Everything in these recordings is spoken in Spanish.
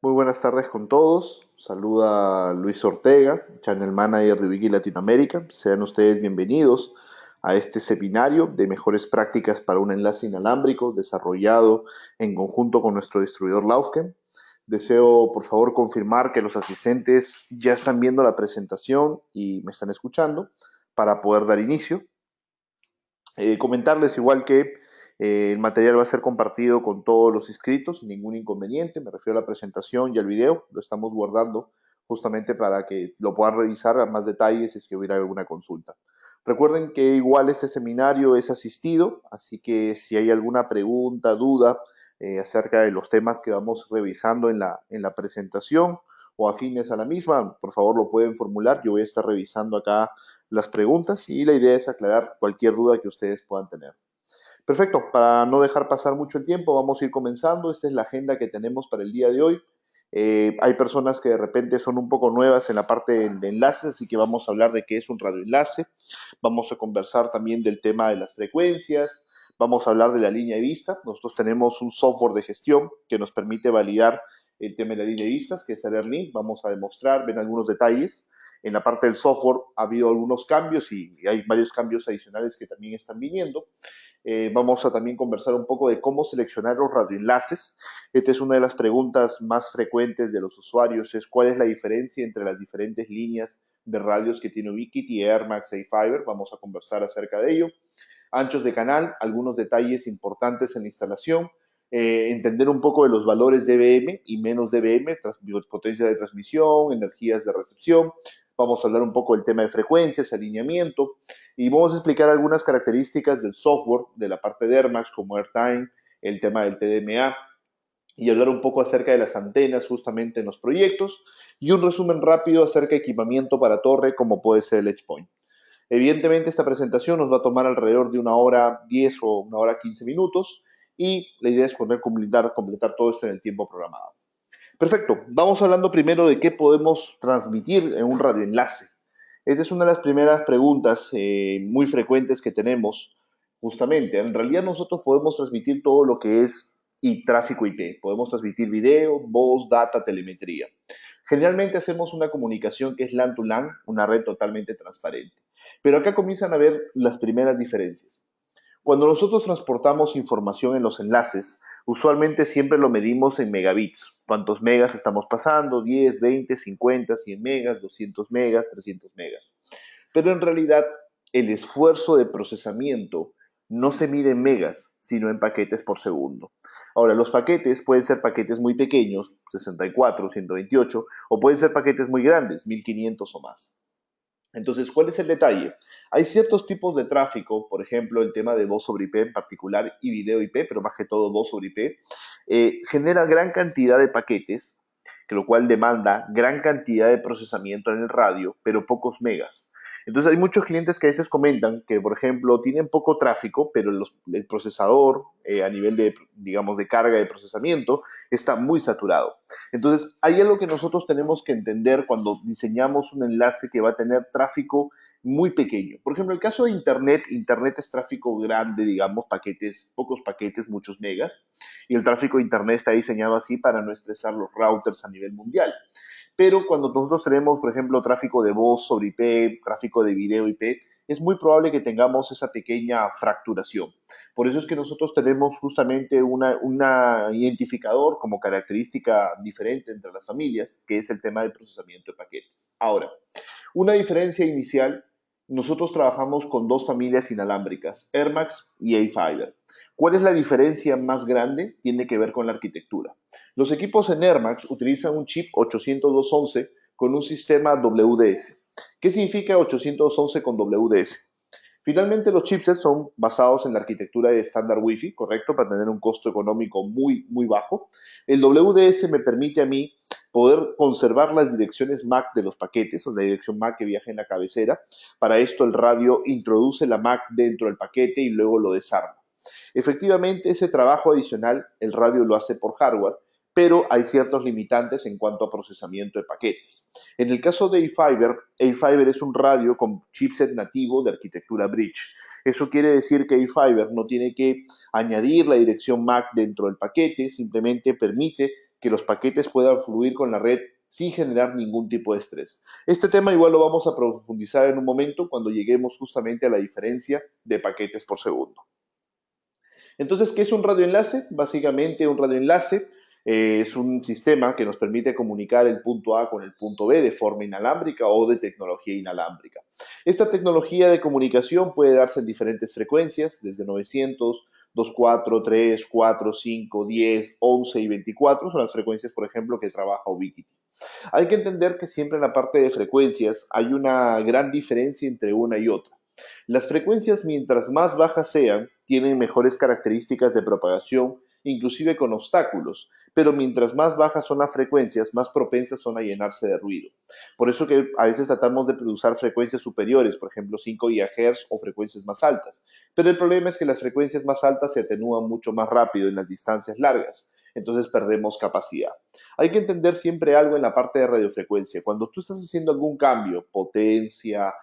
Muy buenas tardes con todos. Saluda Luis Ortega, Channel Manager de Wiki Latinoamérica. Sean ustedes bienvenidos a este seminario de mejores prácticas para un enlace inalámbrico desarrollado en conjunto con nuestro distribuidor Laufken. Deseo, por favor, confirmar que los asistentes ya están viendo la presentación y me están escuchando para poder dar inicio. Comentarles igual que el material va a ser compartido con todos los inscritos sin ningún inconveniente. Me refiero a la presentación y al video. Lo estamos guardando justamente para que lo puedan revisar a más detalles si es que hubiera alguna consulta. Recuerden que igual este seminario es asistido, así que si hay alguna pregunta, duda acerca de los temas que vamos revisando en la presentación o afines a la misma, por favor lo pueden formular. Yo voy a estar revisando acá las preguntas y la idea es aclarar cualquier duda que ustedes puedan tener. Perfecto, para no dejar pasar mucho el tiempo, vamos a ir comenzando. Esta es la agenda que tenemos para el día de hoy. Hay personas que de repente son un poco nuevas en la parte de enlaces, así que vamos a hablar de qué es un radioenlace. Vamos a conversar también del tema de las frecuencias. Vamos a hablar de la línea de vista. Nosotros tenemos un software de gestión que nos permite validar el tema de la línea de vistas, que es AlertLink. Vamos a demostrar, ven algunos detalles. En la parte del software ha habido algunos cambios y hay varios cambios adicionales que también están viniendo. Vamos a también conversar un poco de cómo seleccionar los radioenlaces. Esta es una de las preguntas más frecuentes de los usuarios, es cuál es la diferencia entre las diferentes líneas de radios que tiene Ubiquiti, Airmax e iFiber. Vamos a conversar acerca de ello. Anchos de canal, algunos detalles importantes en la instalación, entender un poco de los valores dBm y menos dBm, potencia de transmisión, energías de recepción. Vamos a hablar un poco del tema de frecuencias, alineamiento, y vamos a explicar algunas características del software, de la parte de Airmax, como AirTime, el tema del TDMA, y hablar un poco acerca de las antenas justamente en los proyectos, y un resumen rápido acerca de equipamiento para torre, como puede ser el EdgePoint. Evidentemente esta presentación nos va a tomar alrededor de 1 hora 10 o 1 hora 15 minutos y la idea es poder completar todo esto en el tiempo programado. Perfecto, vamos hablando primero de qué podemos transmitir en un radioenlace. Esta es una de las primeras preguntas muy frecuentes que tenemos justamente. En realidad nosotros podemos transmitir todo lo que es tráfico IP. Podemos transmitir video, voz, data, telemetría. Generalmente hacemos una comunicación que es LAN to LAN, una red totalmente transparente. Pero acá comienzan a ver las primeras diferencias. Cuando nosotros transportamos información en los enlaces, usualmente siempre lo medimos en megabits. ¿Cuántos megas estamos pasando? 10, 20, 50, 100 megas, 200 megas, 300 megas. Pero en realidad el esfuerzo de procesamiento no se mide en megas, sino en paquetes por segundo. Ahora, los paquetes pueden ser paquetes muy pequeños, 64, 128, o pueden ser paquetes muy grandes, 1500 o más. Entonces, ¿cuál es el detalle? Hay ciertos tipos de tráfico, por ejemplo, el tema de voz sobre IP en particular y video IP, pero más que todo voz sobre IP, genera gran cantidad de paquetes, que lo cual demanda gran cantidad de procesamiento en el radio, pero pocos megas. Entonces hay muchos clientes que a veces comentan que, por ejemplo, tienen poco tráfico, pero el procesador a nivel de, digamos, de carga de procesamiento está muy saturado. Entonces, hay algo que nosotros tenemos que entender cuando diseñamos un enlace que va a tener tráfico muy pequeño. Por ejemplo, el caso de Internet, Internet es tráfico grande, digamos, paquetes, pocos paquetes, muchos megas, y el tráfico de Internet está diseñado así para no estresar los routers a nivel mundial. Pero cuando nosotros tenemos, por ejemplo, tráfico de voz sobre IP, tráfico de video IP, es muy probable que tengamos esa pequeña fracturación. Por eso es que nosotros tenemos justamente una identificador como característica diferente entre las familias, que es el tema del procesamiento de paquetes. Ahora, una diferencia inicial, nosotros trabajamos con dos familias inalámbricas, Airmax y A-Fiber. ¿Cuál es la diferencia más grande? Tiene que ver con la arquitectura. Los equipos en Airmax utilizan un chip 802.11 con un sistema WDS. ¿Qué significa 802.11 con WDS? Finalmente, los chipsets son basados en la arquitectura de estándar Wi-Fi, correcto, para tener un costo económico muy, muy bajo. El WDS me permite a mí poder conservar las direcciones MAC de los paquetes, o la dirección MAC que viaja en la cabecera. Para esto, el radio introduce la MAC dentro del paquete y luego lo desarma. Efectivamente, ese trabajo adicional, el radio lo hace por hardware, pero hay ciertos limitantes en cuanto a procesamiento de paquetes. En el caso de A-Fiber es un radio con chipset nativo de arquitectura Bridge. Eso quiere decir que A-Fiber no tiene que añadir la dirección MAC dentro del paquete, simplemente permite que los paquetes puedan fluir con la red sin generar ningún tipo de estrés. Este tema igual lo vamos a profundizar en un momento cuando lleguemos justamente a la diferencia de paquetes por segundo. Entonces, ¿qué es un radioenlace? Básicamente, un radioenlace es un sistema que nos permite comunicar el punto A con el punto B de forma inalámbrica o de tecnología inalámbrica. Esta tecnología de comunicación puede darse en diferentes frecuencias, desde 900, 24, 3, 4, 5, 10, 11 y 24, son las frecuencias, por ejemplo, que trabaja Ubiquiti. Hay que entender que siempre en la parte de frecuencias hay una gran diferencia entre una y otra. Las frecuencias, mientras más bajas sean, tienen mejores características de propagación, inclusive con obstáculos, pero mientras más bajas son las frecuencias, más propensas son a llenarse de ruido. Por eso que a veces tratamos de usar frecuencias superiores, por ejemplo 5 GHz o frecuencias más altas, pero el problema es que las frecuencias más altas se atenúan mucho más rápido en las distancias largas, entonces perdemos capacidad. Hay que entender siempre algo en la parte de radiofrecuencia. Cuando tú estás haciendo algún cambio, potencia,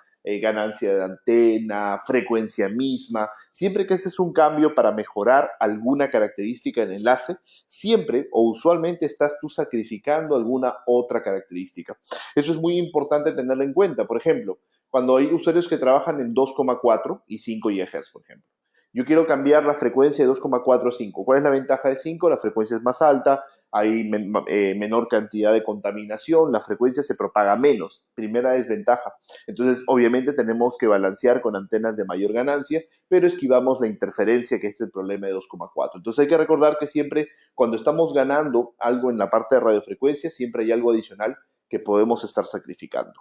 ganancia de antena, frecuencia misma, siempre que haces un cambio para mejorar alguna característica en enlace, siempre o usualmente estás tú sacrificando alguna otra característica. Eso es muy importante tenerlo en cuenta. Por ejemplo, cuando hay usuarios que trabajan en 2,4 y 5 GHz, por ejemplo. Yo quiero cambiar la frecuencia de 2,4 a 5. ¿Cuál es la ventaja de 5? La frecuencia es más alta, hay menor cantidad de contaminación, la frecuencia se propaga menos. Primera desventaja. Entonces, obviamente tenemos que balancear con antenas de mayor ganancia, pero esquivamos la interferencia, que es el problema de 2,4. Entonces hay que recordar que siempre cuando estamos ganando algo en la parte de radiofrecuencia, siempre hay algo adicional que podemos estar sacrificando.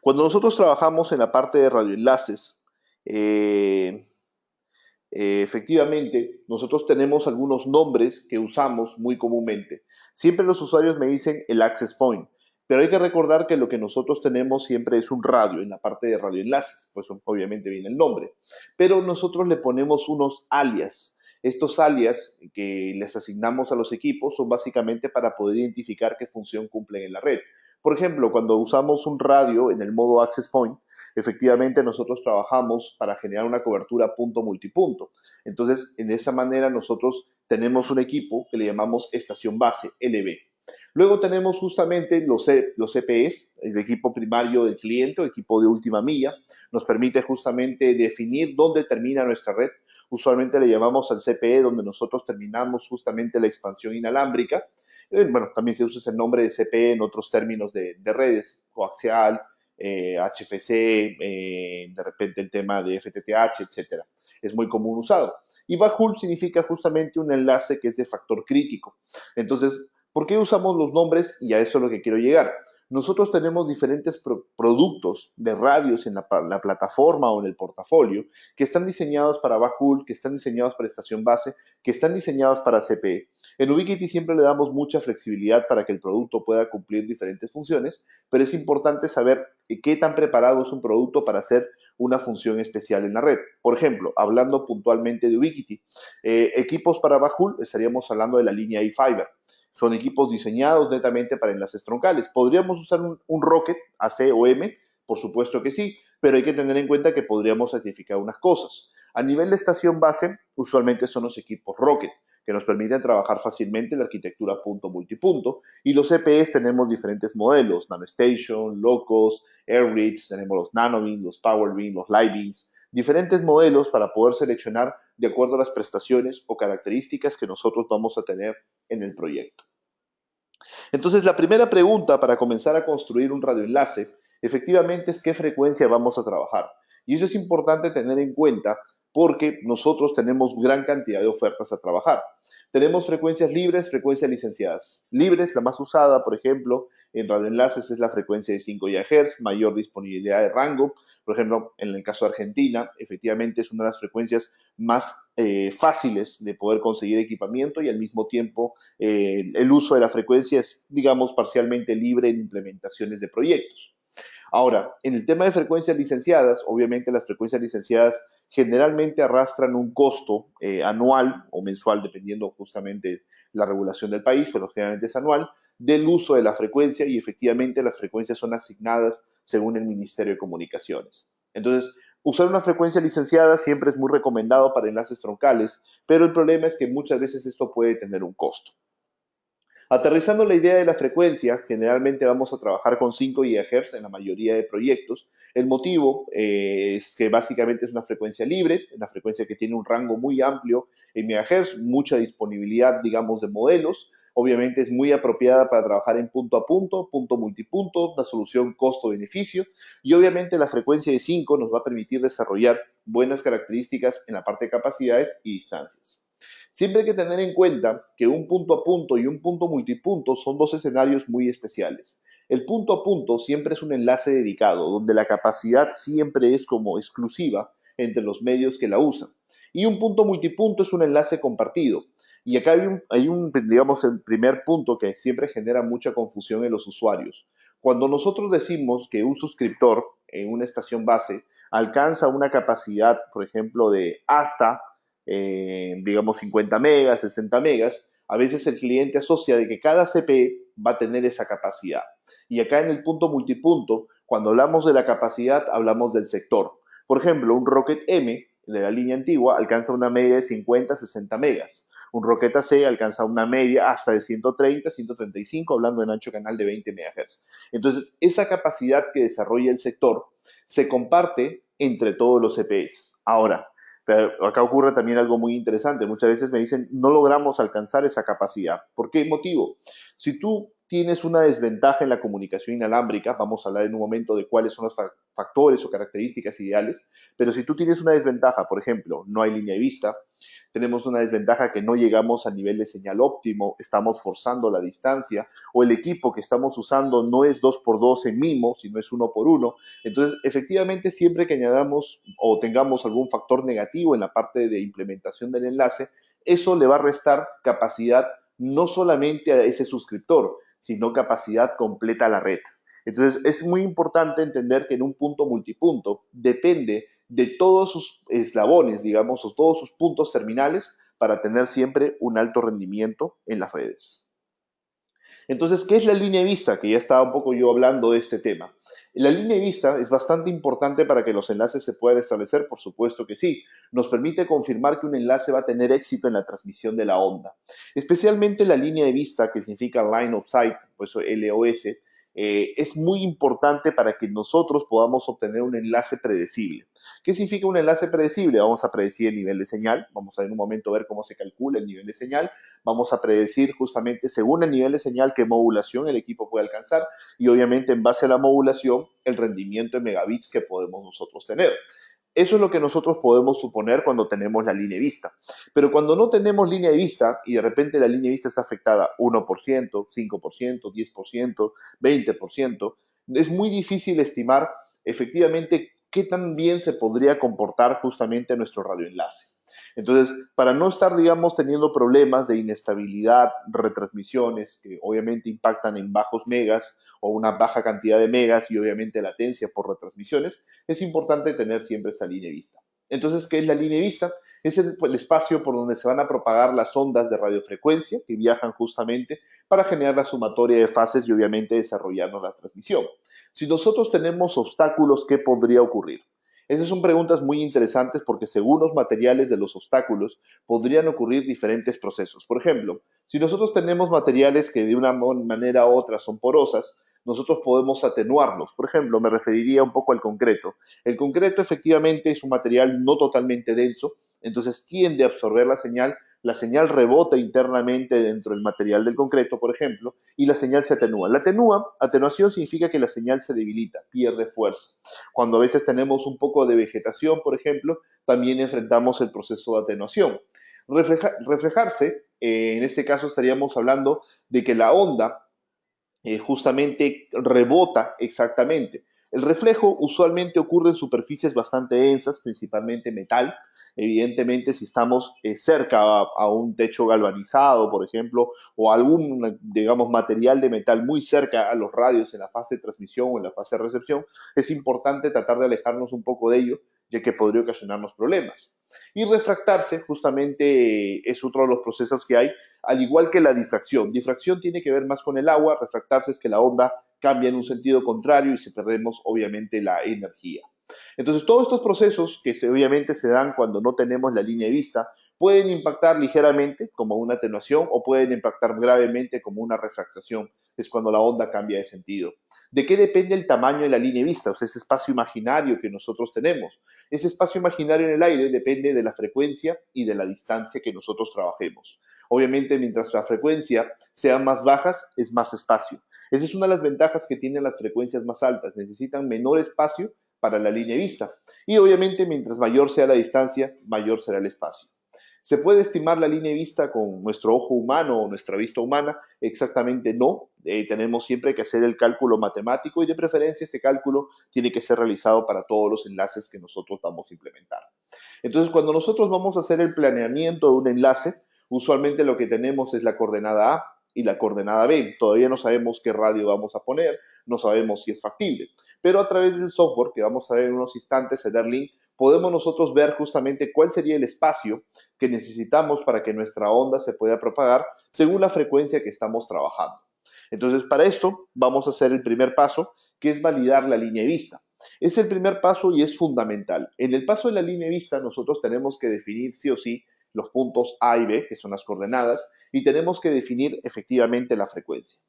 Cuando nosotros trabajamos en la parte de radioenlaces, efectivamente, nosotros tenemos algunos nombres que usamos muy comúnmente. Siempre los usuarios me dicen el access point, pero hay que recordar que lo que nosotros tenemos siempre es un radio, en la parte de radioenlaces, pues obviamente viene el nombre, pero nosotros le ponemos unos alias. Estos alias que les asignamos a los equipos son básicamente para poder identificar qué función cumplen en la red. Por ejemplo, cuando usamos un radio en el modo access point, efectivamente nosotros trabajamos para generar una cobertura punto multipunto. Entonces, en esa manera nosotros tenemos un equipo que le llamamos estación base, LB. Luego tenemos justamente los CPEs, el equipo primario del cliente o equipo de última milla. Nos permite justamente definir dónde termina nuestra red. Usualmente le llamamos al CPE donde nosotros terminamos justamente la expansión inalámbrica. Bueno, también se usa ese nombre de CPE en otros términos de redes, coaxial, HFC, de repente el tema de FTTH, etcétera. Es muy común usado. Y backhaul significa justamente un enlace que es de factor crítico. Entonces, ¿por qué usamos los nombres? Y a eso es lo que quiero llegar. Nosotros tenemos diferentes productos de radios en la plataforma o en el portafolio que están diseñados para backhaul, que están diseñados para estación base, que están diseñados para CPE. En Ubiquiti siempre le damos mucha flexibilidad para que el producto pueda cumplir diferentes funciones, pero es importante saber qué tan preparado es un producto para hacer una función especial en la red. Por ejemplo, hablando puntualmente de Ubiquiti, equipos para backhaul, estaríamos hablando de la línea eFiber. Son equipos diseñados netamente para enlaces troncales. ¿Podríamos usar un Rocket AC o M? Por supuesto que sí, pero hay que tener en cuenta que podríamos sacrificar unas cosas. A nivel de estación base, usualmente son los equipos Rocket, que nos permiten trabajar fácilmente la arquitectura punto multipunto. Y los CPEs tenemos diferentes modelos, NanoStation, Locos, AirReach, tenemos los NanoBeam, los PowerBeam, los Lightbeams, diferentes modelos para poder seleccionar de acuerdo a las prestaciones o características que nosotros vamos a tener en el proyecto. Entonces, la primera pregunta para comenzar a construir un radioenlace, efectivamente, es qué frecuencia vamos a trabajar. Y eso es importante tener en cuenta porque nosotros tenemos gran cantidad de ofertas a trabajar. Tenemos frecuencias libres, frecuencias licenciadas. Libres, la más usada, por ejemplo, en radioenlaces es la frecuencia de 5 GHz, mayor disponibilidad de rango. Por ejemplo, en el caso de Argentina, efectivamente es una de las frecuencias más fáciles de poder conseguir equipamiento y al mismo tiempo el uso de la frecuencia es, digamos, parcialmente libre en implementaciones de proyectos. Ahora, en el tema de frecuencias licenciadas, obviamente las frecuencias licenciadas generalmente arrastran un costo anual o mensual, dependiendo justamente la regulación del país, pero generalmente es anual, del uso de la frecuencia y efectivamente las frecuencias son asignadas según el Ministerio de Comunicaciones. Entonces, usar una frecuencia licenciada siempre es muy recomendado para enlaces troncales, pero el problema es que muchas veces esto puede tener un costo. Aterrizando la idea de la frecuencia, generalmente vamos a trabajar con 5 GHz en la mayoría de proyectos. El motivo es que básicamente es una frecuencia libre, una frecuencia que tiene un rango muy amplio en megahertz, mucha disponibilidad, digamos, de modelos. Obviamente es muy apropiada para trabajar en punto multipunto, una solución costo-beneficio. Y obviamente la frecuencia de 5 nos va a permitir desarrollar buenas características en la parte de capacidades y distancias. Siempre hay que tener en cuenta que un punto a punto y un punto multipunto son dos escenarios muy especiales. El punto a punto siempre es un enlace dedicado, donde la capacidad siempre es como exclusiva entre los medios que la usan. Y un punto multipunto es un enlace compartido. Y acá digamos, el primer punto que siempre genera mucha confusión en los usuarios. Cuando nosotros decimos que un suscriptor en una estación base alcanza una capacidad, por ejemplo, de hasta digamos 50 megas, 60 megas, a veces el cliente asocia de que cada CPE va a tener esa capacidad. Y acá en el punto multipunto, cuando hablamos de la capacidad, hablamos del sector. Por ejemplo, un Rocket M de la línea antigua alcanza una media de 50, 60 megas. Un Rocket AC alcanza una media hasta de 130, 135, hablando de ancho canal de 20 MHz. Entonces, esa capacidad que desarrolla el sector se comparte entre todos los CPEs. Ahora, pero acá ocurre también algo muy interesante. Muchas veces me dicen, no logramos alcanzar esa capacidad. ¿Por qué motivo? Si tú tienes una desventaja en la comunicación inalámbrica, vamos a hablar en un momento de cuáles son los factores o características ideales, pero si tú tienes una desventaja, por ejemplo, no hay línea de vista, tenemos una desventaja que no llegamos al nivel de señal óptimo, estamos forzando la distancia, o el equipo que estamos usando no es 2x2 en MIMO, sino es 1x1. Entonces, efectivamente, siempre que añadamos o tengamos algún factor negativo en la parte de implementación del enlace, eso le va a restar capacidad no solamente a ese suscriptor, sino capacidad completa a la red. Entonces, es muy importante entender que en un punto multipunto depende de todos sus eslabones, digamos, o todos sus puntos terminales para tener siempre un alto rendimiento en las redes. Entonces, ¿qué es la línea de vista? Que ya estaba un poco yo hablando de este tema. La línea de vista es bastante importante para que los enlaces se puedan establecer, por supuesto que sí. Nos permite confirmar que un enlace va a tener éxito en la transmisión de la onda. Especialmente la línea de vista, que significa Line of Sight, pues LOS, es muy importante para que nosotros podamos obtener un enlace predecible. ¿Qué significa un enlace predecible? Vamos a predecir el nivel de señal, vamos a en un momento ver cómo se calcula el nivel de señal, vamos a predecir justamente según el nivel de señal qué modulación el equipo puede alcanzar y obviamente en base a la modulación el rendimiento en megabits que podemos nosotros tener. Eso es lo que nosotros podemos suponer cuando tenemos la línea de vista. Pero cuando no tenemos línea de vista y de repente la línea de vista está afectada 1%, 5%, 10%, 20%, es muy difícil estimar efectivamente qué tan bien se podría comportar justamente nuestro radioenlace. Entonces, para no estar, digamos, teniendo problemas de inestabilidad, retransmisiones que obviamente impactan en bajos megas o una baja cantidad de megas y obviamente latencia por retransmisiones, es importante tener siempre esta línea de vista. Entonces, ¿qué es la línea de vista? Es el espacio por donde se van a propagar las ondas de radiofrecuencia que viajan justamente para generar la sumatoria de fases y obviamente desarrollarnos la transmisión. Si nosotros tenemos obstáculos, ¿qué podría ocurrir? Esas son preguntas muy interesantes porque según los materiales de los obstáculos podrían ocurrir diferentes procesos. Por ejemplo, si nosotros tenemos materiales que de una manera u otra son porosas, nosotros podemos atenuarlos. Por ejemplo, me referiría un poco al concreto. El concreto efectivamente es un material no totalmente denso, entonces tiende a absorber la señal rebota internamente dentro del material del concreto, por ejemplo, y la señal se atenúa. Atenuación significa que la señal se debilita, pierde fuerza. Cuando a veces tenemos un poco de vegetación, por ejemplo, también enfrentamos el proceso de atenuación. Reflejarse, en este caso estaríamos hablando de que la onda justamente rebota exactamente. El reflejo usualmente ocurre en superficies bastante densas, principalmente metal. Evidentemente, si estamos cerca a un techo galvanizado, por ejemplo, o algún, digamos, material de metal muy cerca a los radios en la fase de transmisión o en la fase de recepción, es importante tratar de alejarnos un poco de ello, ya que podría ocasionarnos problemas. Y refractarse justamente es otro de los procesos que hay, al igual que la difracción. Difracción tiene que ver más con el agua, refractarse es que la onda cambia en un sentido contrario y se perdemos obviamente la energía. Entonces, todos estos procesos que obviamente se dan cuando no tenemos la línea de vista, Pueden impactar ligeramente como una atenuación o pueden impactar gravemente como una refractación. Es cuando la onda cambia de sentido. ¿De qué depende el tamaño de la línea de vista? O sea, ese espacio imaginario que nosotros tenemos. Ese espacio imaginario en el aire depende de la frecuencia y de la distancia que nosotros trabajemos. Obviamente, mientras la frecuencia sea más bajas, es más espacio. Esa es una de las ventajas que tienen las frecuencias más altas. Necesitan menor espacio para la línea de vista. Y obviamente, mientras mayor sea la distancia, mayor será el espacio. ¿Se puede estimar la línea de vista con nuestro ojo humano o nuestra vista humana? Exactamente no. Tenemos siempre que hacer el cálculo matemático y de preferencia este cálculo tiene que ser realizado para todos los enlaces que nosotros vamos a implementar. Entonces, cuando nosotros vamos a hacer el planeamiento de un enlace, usualmente lo que tenemos es la coordenada A y la coordenada B. Todavía no sabemos qué radio vamos a poner, no sabemos si es factible. Pero a través del software que vamos a ver en unos instantes, el Airlink, podemos nosotros ver justamente cuál sería el espacio que necesitamos para que nuestra onda se pueda propagar según la frecuencia que estamos trabajando. Entonces, para esto vamos a hacer el primer paso, que es validar la línea de vista. Es el primer paso y es fundamental. En el paso de la línea de vista, nosotros tenemos que definir sí o sí los puntos A y B, que son las coordenadas, y tenemos que definir efectivamente la frecuencia.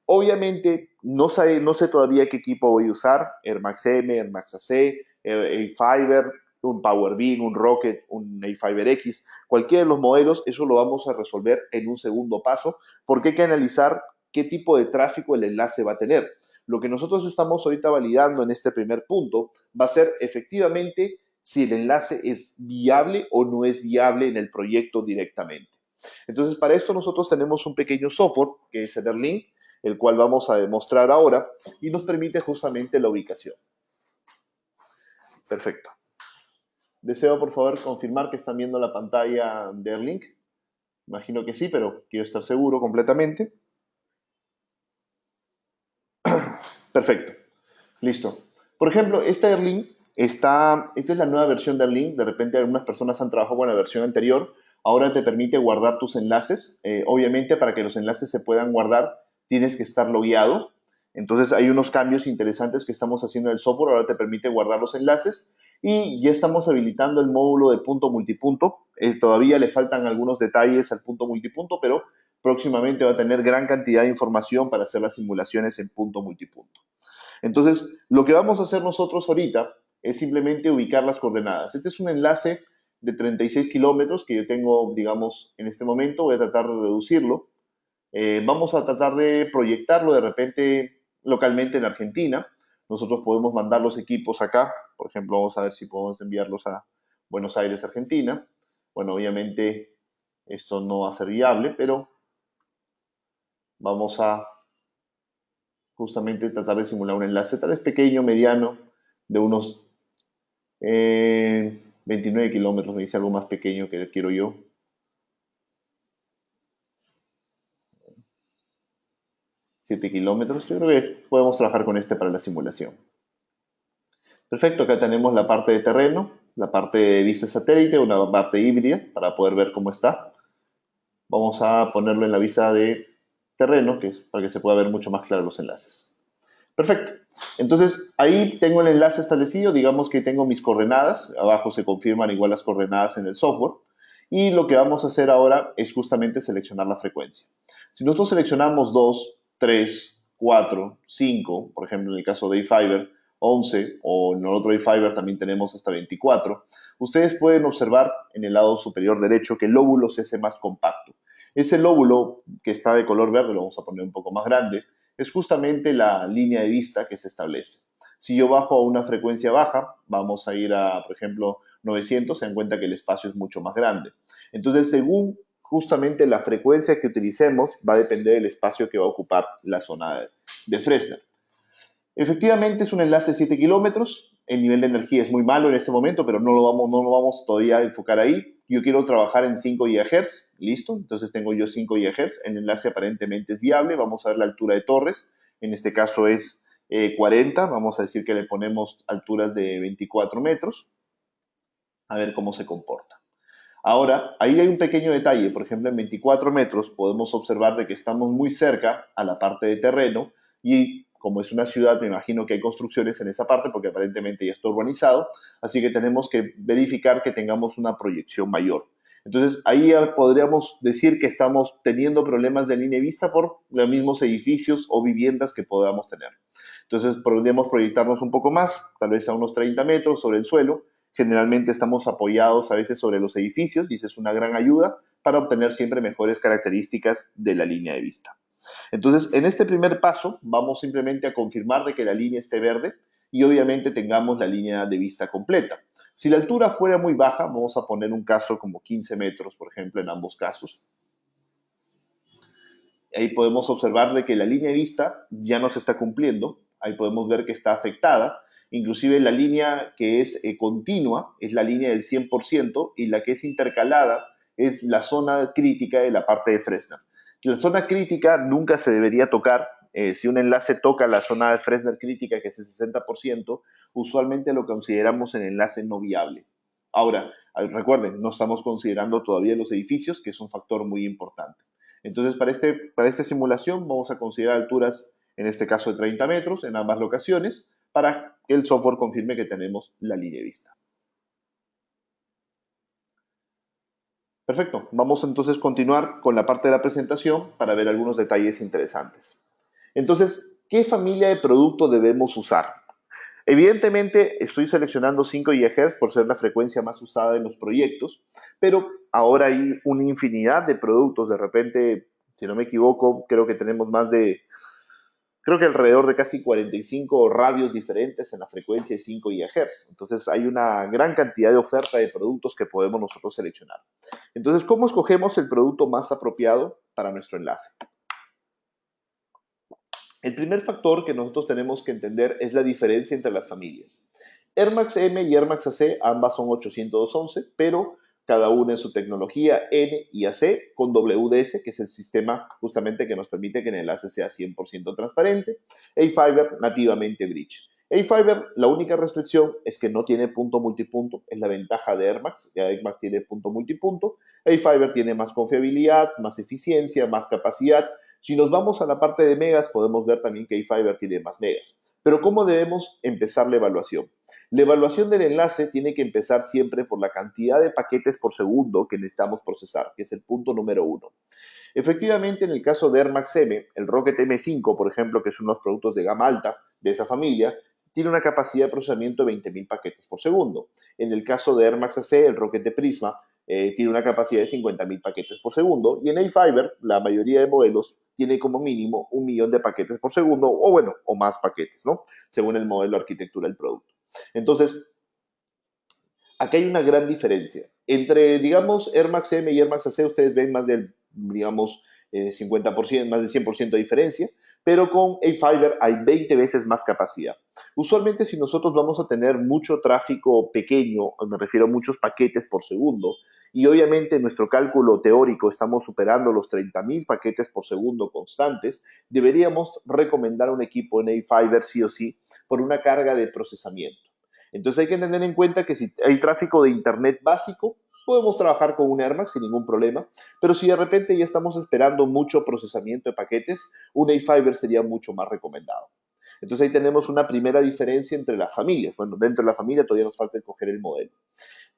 Obviamente, no sé todavía qué equipo voy a usar, Air Max M, Air Max AC, A-Fiber, un PowerBeam, un Rocket, un A-Fiber X, cualquiera de los modelos, eso lo vamos a resolver en un segundo paso, porque hay que analizar qué tipo de tráfico el enlace va a tener. Lo que nosotros estamos ahorita validando en este primer punto va a ser efectivamente si el enlace es viable o no es viable en el proyecto directamente. Entonces, para esto nosotros tenemos un pequeño software que es el Airlink, el cual vamos a demostrar ahora y nos permite justamente la ubicación. Perfecto. Deseo, por favor, confirmar que están viendo la pantalla de Airlink. Imagino que sí, pero quiero estar seguro completamente. Perfecto. Listo. Por ejemplo, esta Airlink esta es la nueva versión de Airlink. De repente algunas personas han trabajado con la versión anterior. Ahora te permite guardar tus enlaces. Obviamente, para que los enlaces se puedan guardar, tienes que estar logueado. Entonces, hay unos cambios interesantes que estamos haciendo en el software. Ahora te permite guardar los enlaces. Y ya estamos habilitando el módulo de punto multipunto. Todavía le faltan algunos detalles al punto multipunto, pero próximamente va a tener gran cantidad de información para hacer las simulaciones en punto multipunto. Entonces, lo que vamos a hacer nosotros ahorita es simplemente ubicar las coordenadas. Este es un enlace de 36 kilómetros que yo tengo, digamos, en este momento. Voy a tratar de reducirlo. Vamos a tratar de proyectarlo de repente localmente en Argentina. Nosotros podemos mandar los equipos acá. Por ejemplo, vamos a ver si podemos enviarlos a Buenos Aires, Argentina. Bueno, obviamente esto no va a ser viable, pero vamos a justamente tratar de simular un enlace tal vez pequeño, mediano, de unos 29 kilómetros, me dice algo más pequeño que quiero yo. 7 kilómetros, yo creo que podemos trabajar con este para la simulación. Perfecto, acá tenemos la parte de terreno, la parte de vista satélite, una parte híbrida para poder ver cómo está. Vamos a ponerlo en la vista de terreno, que es para que se pueda ver mucho más claro los enlaces. Perfecto. Entonces, ahí tengo el enlace establecido, digamos que tengo mis coordenadas, abajo se confirman igual las coordenadas en el software, y lo que vamos a hacer ahora es justamente seleccionar la frecuencia. Si nosotros seleccionamos 2, 3, 4, 5, por ejemplo en el caso de A-Fiber, 11, o en el otro A-Fiber también tenemos hasta 24, ustedes pueden observar en el lado superior derecho que el lóbulo se hace más compacto. Ese lóbulo que está de color verde, lo vamos a poner un poco más grande, es justamente la línea de vista que se establece. Si yo bajo a una frecuencia baja, vamos a ir a, por ejemplo, 900, se dan cuenta que el espacio es mucho más grande. Entonces, según justamente la frecuencia que utilicemos, va a depender del espacio que va a ocupar la zona de Fresnel. Efectivamente, es un enlace de 7 kilómetros. El nivel de energía es muy malo en este momento, pero no lo vamos todavía a enfocar ahí. Yo quiero trabajar en 5 GHz, listo. Entonces tengo yo 5 GHz. El enlace aparentemente es viable. Vamos a ver la altura de torres. En este caso es 40. Vamos a decir que le ponemos alturas de 24 metros. A ver cómo se comporta. Ahora, ahí hay un pequeño detalle. Por ejemplo, en 24 metros podemos observar de que estamos muy cerca a la parte de terreno y como es una ciudad, me imagino que hay construcciones en esa parte porque aparentemente ya está urbanizado, así que tenemos que verificar que tengamos una proyección mayor. Entonces, ahí ya podríamos decir que estamos teniendo problemas de línea de vista por los mismos edificios o viviendas que podamos tener. Entonces, podríamos proyectarnos un poco más, tal vez a unos 30 metros sobre el suelo. Generalmente estamos apoyados a veces sobre los edificios y esa es una gran ayuda para obtener siempre mejores características de la línea de vista. Entonces, en este primer paso, vamos simplemente a confirmar de que la línea esté verde y obviamente tengamos la línea de vista completa. Si la altura fuera muy baja, vamos a poner un caso como 15 metros, por ejemplo, en ambos casos. Ahí podemos observar de que la línea de vista ya no se está cumpliendo. Ahí podemos ver que está afectada. Inclusive la línea que es continua es la línea del 100% y la que es intercalada es la zona crítica de la parte de Fresnel. La zona crítica nunca se debería tocar. Si un enlace toca la zona de Fresnel crítica, que es el 60%, usualmente lo consideramos el enlace no viable. Ahora, recuerden, no estamos considerando todavía los edificios, que es un factor muy importante. Entonces, para esta simulación vamos a considerar alturas, en este caso de 30 metros, en ambas locaciones, para que el software confirme que tenemos la línea de vista. Perfecto, vamos entonces a continuar con la parte de la presentación para ver algunos detalles interesantes. Entonces, ¿qué familia de producto debemos usar? Evidentemente, estoy seleccionando 5 GHz por ser la frecuencia más usada en los proyectos, pero ahora hay una infinidad de productos. De repente, si no me equivoco, creo que alrededor de casi 45 radios diferentes en la frecuencia de 5 GHz. Entonces, hay una gran cantidad de oferta de productos que podemos nosotros seleccionar. Entonces, ¿cómo escogemos el producto más apropiado para nuestro enlace? El primer factor que nosotros tenemos que entender es la diferencia entre las familias. AirMax M y AirMax AC ambas son 802.11, pero cada una en su tecnología N y AC con WDS, que es el sistema justamente que nos permite que el enlace sea 100% transparente. A-Fiber nativamente Bridge. A-Fiber, la única restricción es que no tiene punto multipunto, es la ventaja de AirMax, ya AirMax tiene punto multipunto. A-Fiber tiene más confiabilidad, más eficiencia, más capacidad. Si nos vamos a la parte de megas, podemos ver también que A-Fiber tiene más megas. Pero ¿cómo debemos empezar la evaluación? La evaluación del enlace tiene que empezar siempre por la cantidad de paquetes por segundo que necesitamos procesar, que es el punto número uno. Efectivamente, en el caso de AirMax M, el Rocket M5, por ejemplo, que es uno de los productos de gama alta de esa familia, tiene una capacidad de procesamiento de 20.000 paquetes por segundo. En el caso de AirMax AC, el Rocket de Prisma, tiene una capacidad de 50.000 paquetes por segundo. Y en A-Fiber, la mayoría de modelos tiene como mínimo 1.000.000 de paquetes por segundo, o bueno, o más paquetes, ¿no? Según el modelo de arquitectura del producto. Entonces, aquí hay una gran diferencia. Entre, digamos, Air Max M y Air Max AC, ustedes ven más del, digamos, 50%, más del 100% de diferencia, pero con A-Fiber hay 20 veces más capacidad. Usualmente, si nosotros vamos a tener mucho tráfico pequeño, me refiero a muchos paquetes por segundo, y obviamente en nuestro cálculo teórico estamos superando los 30.000 paquetes por segundo constantes, deberíamos recomendar un equipo en A-Fiber sí o sí por una carga de procesamiento. Entonces hay que tener en cuenta que si hay tráfico de internet básico, podemos trabajar con un AirMax sin ningún problema, pero si de repente ya estamos esperando mucho procesamiento de paquetes, un A-Fiber sería mucho más recomendado. Entonces ahí tenemos una primera diferencia entre las familias. Bueno, dentro de la familia todavía nos falta escoger el modelo.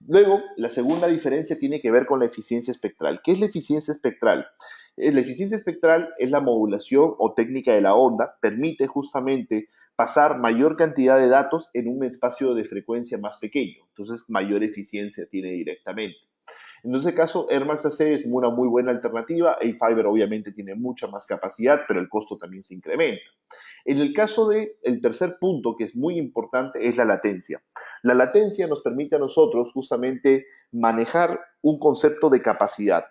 Luego, la segunda diferencia tiene que ver con la eficiencia espectral. ¿Qué es la eficiencia espectral? La eficiencia espectral es la modulación o técnica de la onda, permite justamente pasar mayor cantidad de datos en un espacio de frecuencia más pequeño, entonces mayor eficiencia tiene directamente. En ese caso, AirMax AC es una muy buena alternativa. A-Fiber obviamente tiene mucha más capacidad, pero el costo también se incrementa. En el caso del tercer punto, que es muy importante, es la latencia. La latencia nos permite a nosotros justamente manejar un concepto de capacidad.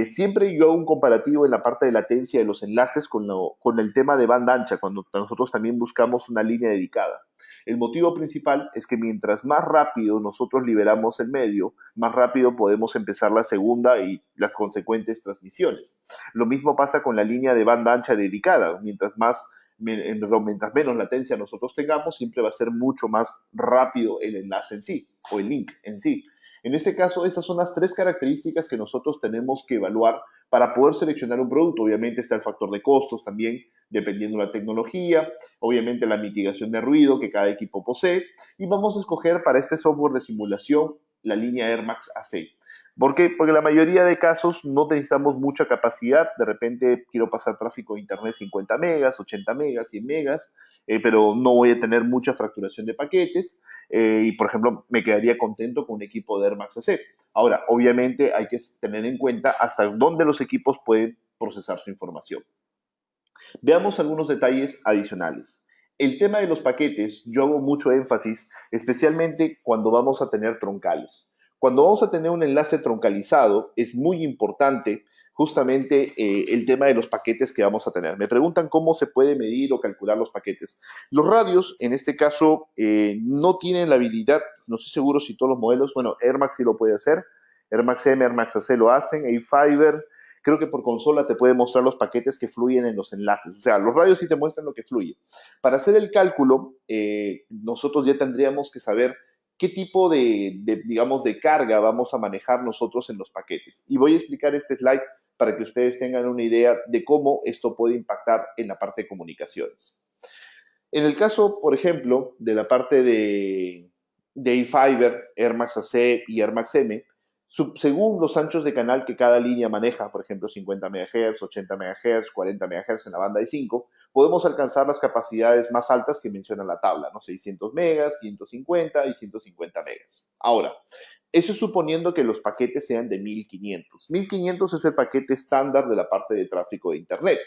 Siempre yo hago un comparativo en la parte de latencia de los enlaces con el tema de banda ancha, cuando nosotros también buscamos una línea dedicada. El motivo principal es que mientras más rápido nosotros liberamos el medio, más rápido podemos empezar la segunda y las consecuentes transmisiones. Lo mismo pasa con la línea de banda ancha dedicada. Mientras menos latencia nosotros tengamos, siempre va a ser mucho más rápido el enlace en sí, o el link en sí. En este caso, esas son las tres características que nosotros tenemos que evaluar para poder seleccionar un producto. Obviamente está el factor de costos también, dependiendo de la tecnología, obviamente la mitigación de ruido que cada equipo posee, y vamos a escoger para este software de simulación la línea AirMax AC. ¿Por qué? Porque la mayoría de casos no necesitamos mucha capacidad. De repente quiero pasar tráfico de internet 50 megas, 80 megas, 100 megas, pero no voy a tener mucha fracturación de paquetes. Y, por ejemplo, me quedaría contento con un equipo de Air Max AC. Ahora, obviamente hay que tener en cuenta hasta dónde los equipos pueden procesar su información. Veamos algunos detalles adicionales. El tema de los paquetes, yo hago mucho énfasis, especialmente cuando vamos a tener troncales. Cuando vamos a tener un enlace troncalizado, es muy importante justamente el tema de los paquetes que vamos a tener. Me preguntan cómo se puede medir o calcular los paquetes. Los radios, en este caso, no tienen la habilidad, no estoy seguro si todos los modelos, bueno, Air Max sí lo puede hacer, Air Max M, Air Max AC lo hacen, A-Fiber, creo que por consola te puede mostrar los paquetes que fluyen en los enlaces. O sea, los radios sí te muestran lo que fluye. Para hacer el cálculo, nosotros ya tendríamos que saber qué tipo digamos, de carga vamos a manejar nosotros en los paquetes. Y voy a explicar este slide para que ustedes tengan una idea de cómo esto puede impactar en la parte de comunicaciones. En el caso, por ejemplo, de la parte de eFiber, Air Max AC y Air Max M, según los anchos de canal que cada línea maneja, por ejemplo 50 MHz, 80 MHz, 40 MHz en la banda de 5, podemos alcanzar las capacidades más altas que menciona la tabla, ¿no? 600 megas, 550 y 150 megas. Ahora, eso es suponiendo que los paquetes sean de 1500. 1500 es el paquete estándar de la parte de tráfico de Internet.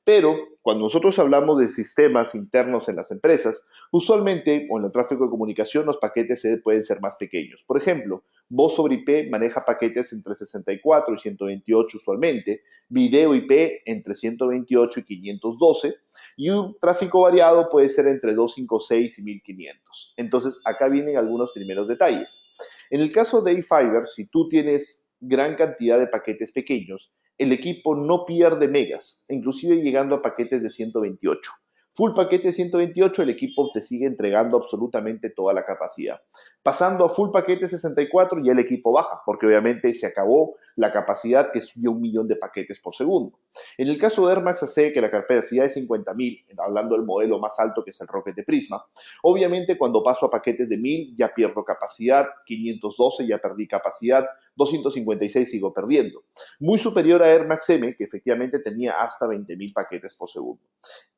Pero cuando nosotros hablamos de sistemas internos en las empresas, usualmente, o en el tráfico de comunicación, los paquetes pueden ser más pequeños. Por ejemplo, voz sobre IP maneja paquetes entre 64 y 128 usualmente, video IP entre 128 y 512, y un tráfico variado puede ser entre 256 y 1500. Entonces, acá vienen algunos primeros detalles. En el caso de eFiber, si tú tienes gran cantidad de paquetes pequeños, el equipo no pierde megas, inclusive llegando a paquetes de 128. Full paquete 128, el equipo te sigue entregando absolutamente toda la capacidad. Pasando a full paquete 64, ya el equipo baja, porque obviamente se acabó la capacidad que subió 1.000.000 de paquetes por segundo. En el caso de Air Max AC, que la capacidad es 50.000, hablando del modelo más alto que es el Rocket de Prisma, obviamente cuando paso a paquetes de 1.000 ya pierdo capacidad, 512 ya perdí capacidad, 256 sigo perdiendo. Muy superior a Air Max M, que efectivamente tenía hasta 20.000 paquetes por segundo.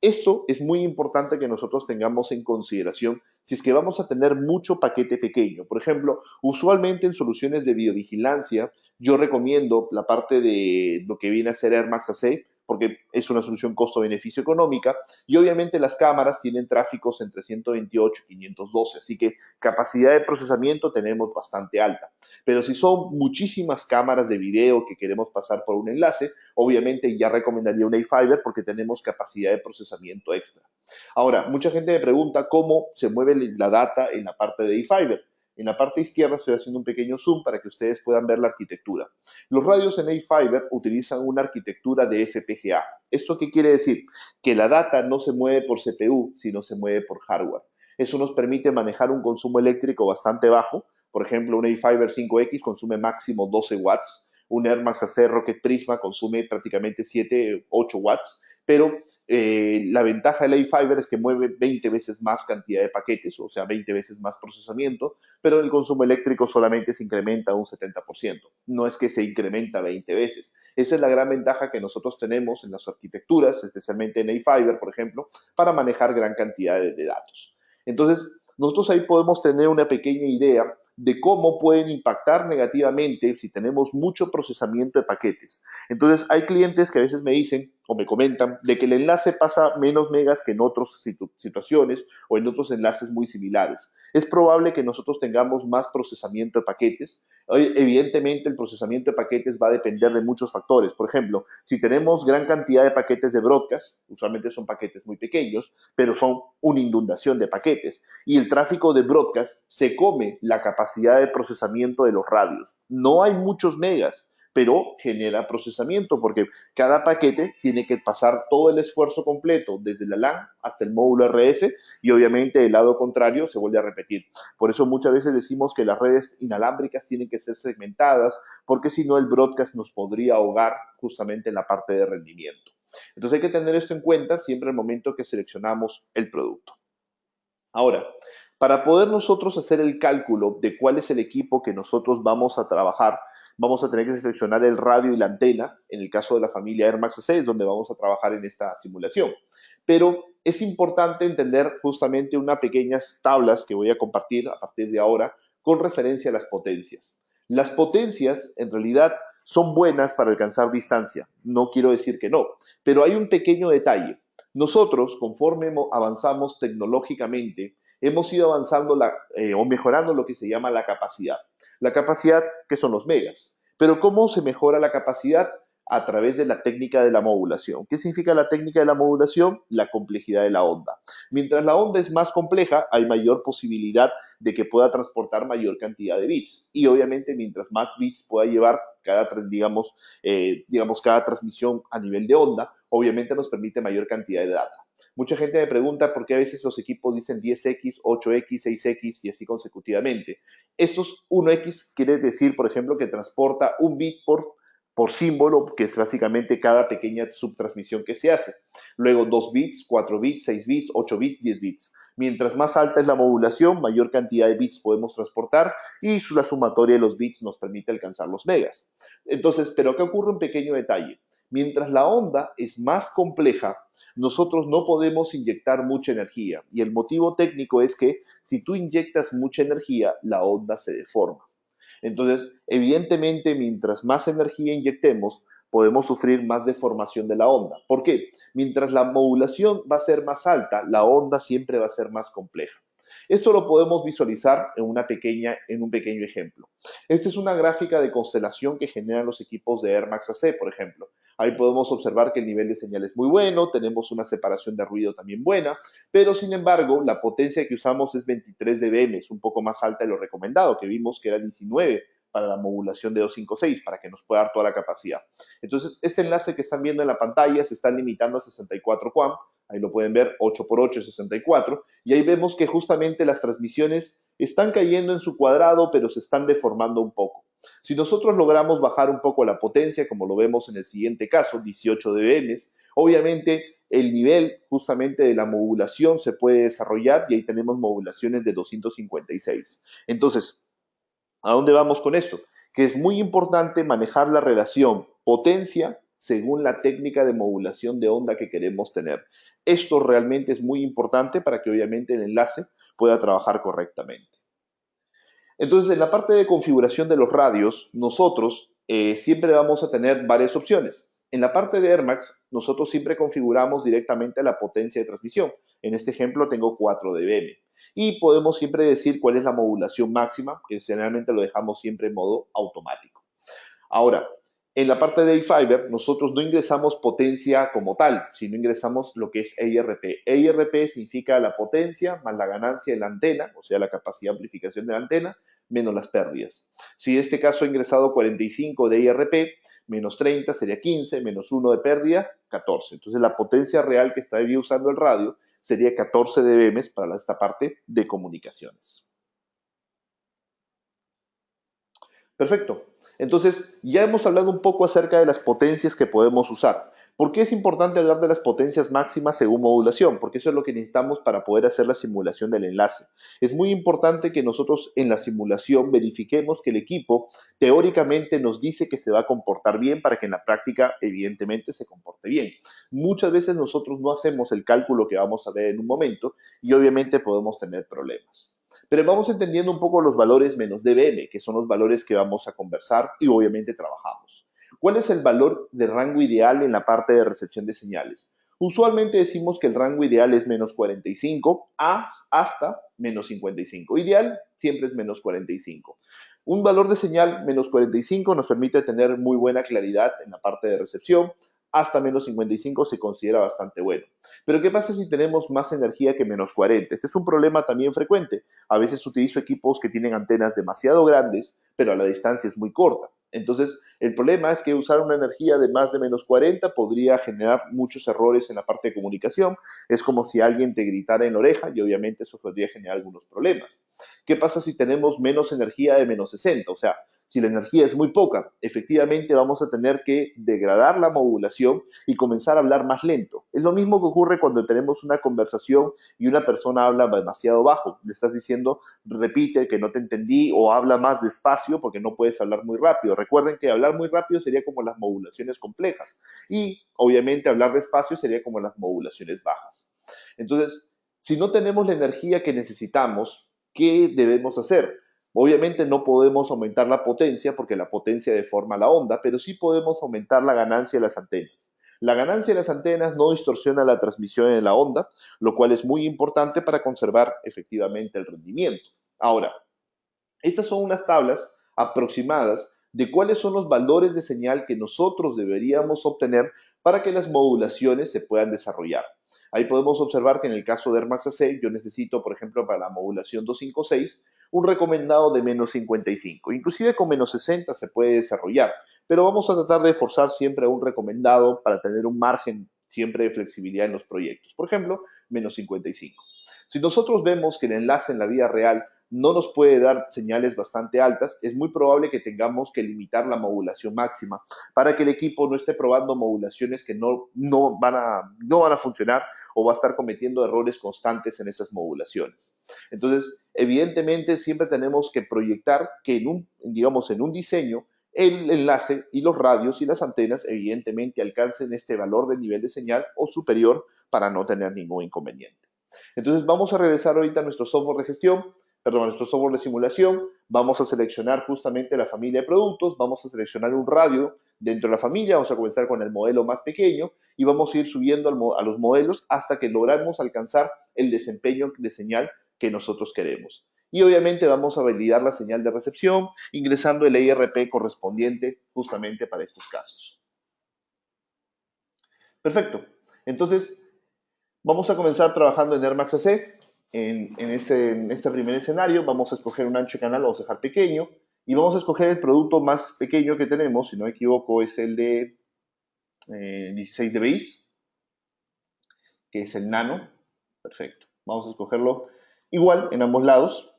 Esto es muy importante que nosotros tengamos en consideración si es que vamos a tener mucho paquete pequeño. Por ejemplo, usualmente en soluciones de videovigilancia, yo recomiendo la parte de lo que viene a ser Air Max AC, porque es una solución costo-beneficio económica, y obviamente las cámaras tienen tráficos entre 128 y 512, así que capacidad de procesamiento tenemos bastante alta. Pero si son muchísimas cámaras de video que queremos pasar por un enlace, obviamente ya recomendaría un A-Fiber porque tenemos capacidad de procesamiento extra. Ahora, mucha gente me pregunta cómo se mueve la data en la parte de A-Fiber. En la parte izquierda estoy haciendo un pequeño zoom para que ustedes puedan ver la arquitectura. Los radios en A-Fiber utilizan una arquitectura de FPGA. ¿Esto qué quiere decir? Que la data no se mueve por CPU, sino se mueve por hardware. Eso nos permite manejar un consumo eléctrico bastante bajo. Por ejemplo, un A-Fiber 5X consume máximo 12 watts. Un Air Max AC Rocket Prisma consume prácticamente 7, 8 watts. Pero la ventaja del A-Fiber es que mueve 20 veces más cantidad de paquetes, o sea, 20 veces más procesamiento, pero el consumo eléctrico solamente se incrementa un 70%. No es que se incrementa 20 veces. Esa es la gran ventaja que nosotros tenemos en las arquitecturas, especialmente en A-Fiber, por ejemplo, para manejar gran cantidad de datos. Entonces, nosotros ahí podemos tener una pequeña idea de cómo pueden impactar negativamente si tenemos mucho procesamiento de paquetes. Entonces, hay clientes que a veces me dicen o me comentan de que el enlace pasa menos megas que en otras situaciones o en otros enlaces muy similares. Es probable que nosotros tengamos más procesamiento de paquetes. Evidentemente, el procesamiento de paquetes va a depender de muchos factores. Por ejemplo, si tenemos gran cantidad de paquetes de broadcast, usualmente son paquetes muy pequeños, pero son una inundación de paquetes. Y el tráfico de broadcast se come la capacidad de procesamiento de los radios. No hay muchos megas, pero genera procesamiento porque cada paquete tiene que pasar todo el esfuerzo completo desde la LAN hasta el módulo RF y obviamente el lado contrario se vuelve a repetir. Por eso muchas veces decimos que las redes inalámbricas tienen que ser segmentadas porque si no el broadcast nos podría ahogar justamente en la parte de rendimiento. Entonces hay que tener esto en cuenta siempre al momento que seleccionamos el producto. Ahora, para poder nosotros hacer el cálculo de cuál es el equipo que nosotros vamos a trabajar, vamos a tener que seleccionar el radio y la antena. En el caso de la familia Air Max AC es donde vamos a trabajar en esta simulación. Pero es importante entender justamente unas pequeñas tablas que voy a compartir a partir de ahora con referencia a las potencias. Las potencias, en realidad, son buenas para alcanzar distancia. No quiero decir que no, pero hay un pequeño detalle. Nosotros, conforme avanzamos tecnológicamente, hemos ido avanzando o mejorando lo que se llama la capacidad. La capacidad, que son los megas. Pero ¿cómo se mejora la capacidad? A través de la técnica de la modulación. ¿Qué significa la técnica de la modulación? La complejidad de la onda. Mientras la onda es más compleja, hay mayor posibilidad de que pueda transportar mayor cantidad de bits. Y obviamente, mientras más bits pueda llevar cada transmisión a nivel de onda, obviamente nos permite mayor cantidad de data. Mucha gente me pregunta por qué a veces los equipos dicen 10x, 8x, 6x y así consecutivamente. Estos 1x quiere decir, por ejemplo, que transporta un bit por símbolo, que es básicamente cada pequeña subtransmisión que se hace. Luego 2 bits, 4 bits, 6 bits, 8 bits, 10 bits. Mientras más alta es la modulación, mayor cantidad de bits podemos transportar y la sumatoria de los bits nos permite alcanzar los megas. Entonces, pero acá ocurre un pequeño detalle. Mientras la onda es más compleja, nosotros no podemos inyectar mucha energía. Y el motivo técnico es que si tú inyectas mucha energía, la onda se deforma. Entonces, evidentemente, mientras más energía inyectemos, podemos sufrir más deformación de la onda. ¿Por qué? Mientras la modulación va a ser más alta, la onda siempre va a ser más compleja. Esto lo podemos visualizar en un pequeño ejemplo. Esta es una gráfica de constelación que generan los equipos de Air Max AC, por ejemplo. Ahí podemos observar que el nivel de señal es muy bueno, tenemos una separación de ruido también buena, pero sin embargo la potencia que usamos es 23 dBm, es un poco más alta de lo recomendado, que vimos que era 19 para la modulación de 256, para que nos pueda dar toda la capacidad. Entonces, este enlace que están viendo en la pantalla se está limitando a 64 QAM, ahí lo pueden ver, 8x8 es 64, y ahí vemos que justamente las transmisiones están cayendo en su cuadrado, pero se están deformando un poco. Si nosotros logramos bajar un poco la potencia, como lo vemos en el siguiente caso, 18 dBm, obviamente el nivel justamente de la modulación se puede desarrollar y ahí tenemos modulaciones de 256. Entonces, ¿a dónde vamos con esto? Que es muy importante manejar la relación potencia según la técnica de modulación de onda que queremos tener. Esto realmente es muy importante para que obviamente el enlace pueda trabajar correctamente. Entonces, en la parte de configuración de los radios, nosotros siempre vamos a tener varias opciones. En la parte de AirMax, nosotros siempre configuramos directamente la potencia de transmisión. En este ejemplo tengo 4 dBm. Y podemos siempre decir cuál es la modulación máxima, que generalmente lo dejamos siempre en modo automático. Ahora, en la parte de iFiber, nosotros no ingresamos potencia como tal, sino ingresamos lo que es EIRP. EIRP significa la potencia más la ganancia de la antena, o sea, la capacidad de amplificación de la antena, menos las pérdidas. Si en este caso he ingresado 45 de EIRP, menos 30 sería 15, menos 1 de pérdida, 14. Entonces, la potencia real que estaría usando el radio sería 14 dBm para esta parte de comunicaciones. Perfecto. Entonces, ya hemos hablado un poco acerca de las potencias que podemos usar. ¿Por qué es importante hablar de las potencias máximas según modulación? Porque eso es lo que necesitamos para poder hacer la simulación del enlace. Es muy importante que nosotros en la simulación verifiquemos que el equipo teóricamente nos dice que se va a comportar bien para que en la práctica evidentemente se comporte bien. Muchas veces nosotros no hacemos el cálculo que vamos a ver en un momento y obviamente podemos tener problemas. Pero vamos entendiendo un poco los valores menos dBm, que son los valores que vamos a conversar y obviamente trabajamos. ¿Cuál es el valor de rango ideal en la parte de recepción de señales? Usualmente decimos que el rango ideal es menos 45 hasta menos 55. Ideal siempre es menos 45. Un valor de señal menos 45 nos permite tener muy buena claridad en la parte de recepción. Hasta menos 55 se considera bastante bueno. Pero ¿qué pasa si tenemos más energía que menos 40? Este es un problema también frecuente. A veces utilizo equipos que tienen antenas demasiado grandes, pero a la distancia es muy corta. Entonces, el problema es que usar una energía de más de menos 40 podría generar muchos errores en la parte de comunicación. Es como si alguien te gritara en la oreja y obviamente eso podría generar algunos problemas. ¿Qué pasa si tenemos menos energía de menos 60? O sea, si la energía es muy poca, efectivamente vamos a tener que degradar la modulación y comenzar a hablar más lento. Es lo mismo que ocurre cuando tenemos una conversación y una persona habla demasiado bajo. Le estás diciendo, repite que no te entendí o habla más despacio porque no puedes hablar muy rápido. Recuerden que hablar muy rápido sería como las modulaciones complejas y obviamente hablar despacio sería como las modulaciones bajas. Entonces, si no tenemos la energía que necesitamos, ¿qué debemos hacer? Obviamente no podemos aumentar la potencia porque la potencia deforma la onda, pero sí podemos aumentar la ganancia de las antenas. La ganancia de las antenas no distorsiona la transmisión en la onda, lo cual es muy importante para conservar efectivamente el rendimiento. Ahora, estas son unas tablas aproximadas de cuáles son los valores de señal que nosotros deberíamos obtener para que las modulaciones se puedan desarrollar. Ahí podemos observar que en el caso de Air Max AC yo necesito, por ejemplo, para la modulación 256, un recomendado de menos 55. Inclusive con menos 60 se puede desarrollar, pero vamos a tratar de forzar siempre a un recomendado para tener un margen siempre de flexibilidad en los proyectos. Por ejemplo, menos 55. Si nosotros vemos que el enlace en la vida real no nos puede dar señales bastante altas, es muy probable que tengamos que limitar la modulación máxima para que el equipo no esté probando modulaciones que no van a funcionar o va a estar cometiendo errores constantes en esas modulaciones. Entonces, evidentemente, siempre tenemos que proyectar que en un diseño, el enlace y los radios y las antenas evidentemente alcancen este valor de nivel de señal o superior para no tener ningún inconveniente. Entonces vamos a regresar ahorita a nuestro software de gestión, perdón, a nuestro software de simulación, vamos a seleccionar justamente la familia de productos, vamos a seleccionar un radio dentro de la familia, vamos a comenzar con el modelo más pequeño y vamos a ir subiendo a los modelos hasta que logramos alcanzar el desempeño de señal que nosotros queremos. Y obviamente vamos a validar la señal de recepción ingresando el EIRP correspondiente justamente para estos casos. Perfecto. Entonces, vamos a comenzar trabajando en Air Max AC. En este primer escenario vamos a escoger un ancho de canal, vamos a dejar pequeño y vamos a escoger el producto más pequeño que tenemos, si no me equivoco es el de 16 dBi, que es el nano. Perfecto. Vamos a escogerlo igual en ambos lados,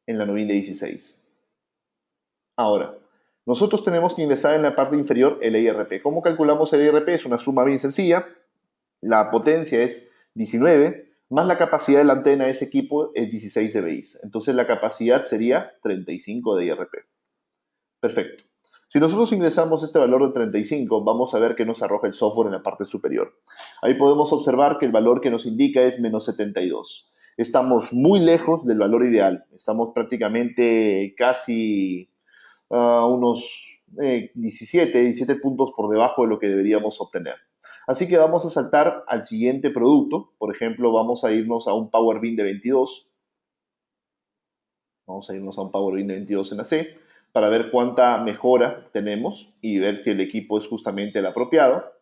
en la novena de 16. Ahora, nosotros tenemos que ingresar en la parte inferior el EIRP. ¿Cómo calculamos el EIRP? Es una suma bien sencilla. La potencia es 19, más la capacidad de la antena de ese equipo es 16 dBi. Entonces la capacidad sería 35 de IRP. Perfecto. Si nosotros ingresamos este valor de 35, vamos a ver que nos arroja el software en la parte superior. Ahí podemos observar que el valor que nos indica es menos 72. Estamos muy lejos del valor ideal. Estamos prácticamente casi unos 17 puntos por debajo de lo que deberíamos obtener. Así que vamos a saltar al siguiente producto. Por ejemplo, vamos a irnos a un Power Bin de 22. Vamos a irnos a un Power Bin de 22 en la C para ver cuánta mejora tenemos y ver si el equipo es justamente el apropiado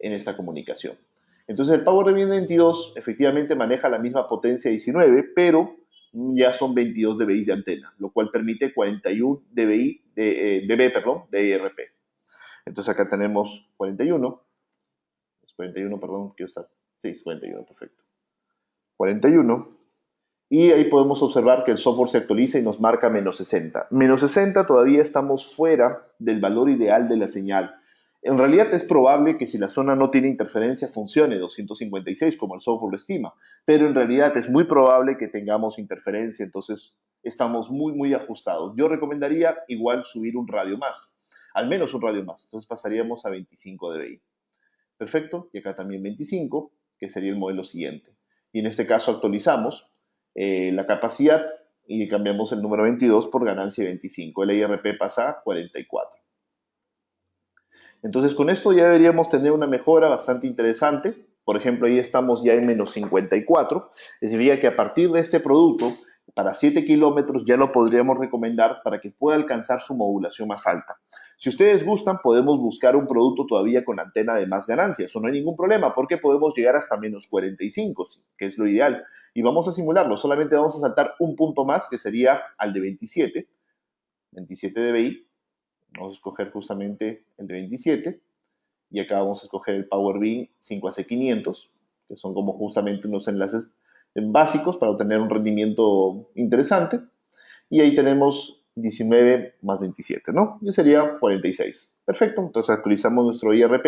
en esta comunicación. Entonces el Power Bin de 22 efectivamente maneja la misma potencia 19, pero ya son 22 dBi de antena, lo cual permite 41 dBi de IRP. Entonces acá tenemos 41. Es 41, perdón, ¿qué está? Sí, es 41, perfecto. 41. Y ahí podemos observar que el software se actualiza y nos marca menos 60. Menos 60 todavía estamos fuera del valor ideal de la señal. En realidad es probable que si la zona no tiene interferencia funcione 256 como el software lo estima, pero en realidad es muy probable que tengamos interferencia, entonces estamos muy ajustados. Yo recomendaría igual subir un radio más, al menos un radio más, entonces pasaríamos a 25 dBi. Perfecto, y acá también 25, que sería el modelo siguiente. Y en este caso actualizamos la capacidad y cambiamos el número 22 por ganancia de 25. El IRP pasa a 44. Entonces con esto ya deberíamos tener una mejora bastante interesante. Por ejemplo, ahí estamos ya en menos 54. Significa que a partir de este producto, para 7 kilómetros ya lo podríamos recomendar para que pueda alcanzar su modulación más alta. Si ustedes gustan, podemos buscar un producto todavía con antena de más ganancia. Eso no hay ningún problema porque podemos llegar hasta menos 45, que es lo ideal. Y vamos a simularlo. Solamente vamos a saltar un punto más, que sería al de 27. 27 dBi. Vamos a escoger justamente el de 27 y acá vamos a escoger el Power Bin 5AC500, que son como justamente unos enlaces básicos para obtener un rendimiento interesante. Y ahí tenemos 19 más 27, ¿no? Y sería 46. Perfecto, entonces actualizamos nuestro IRP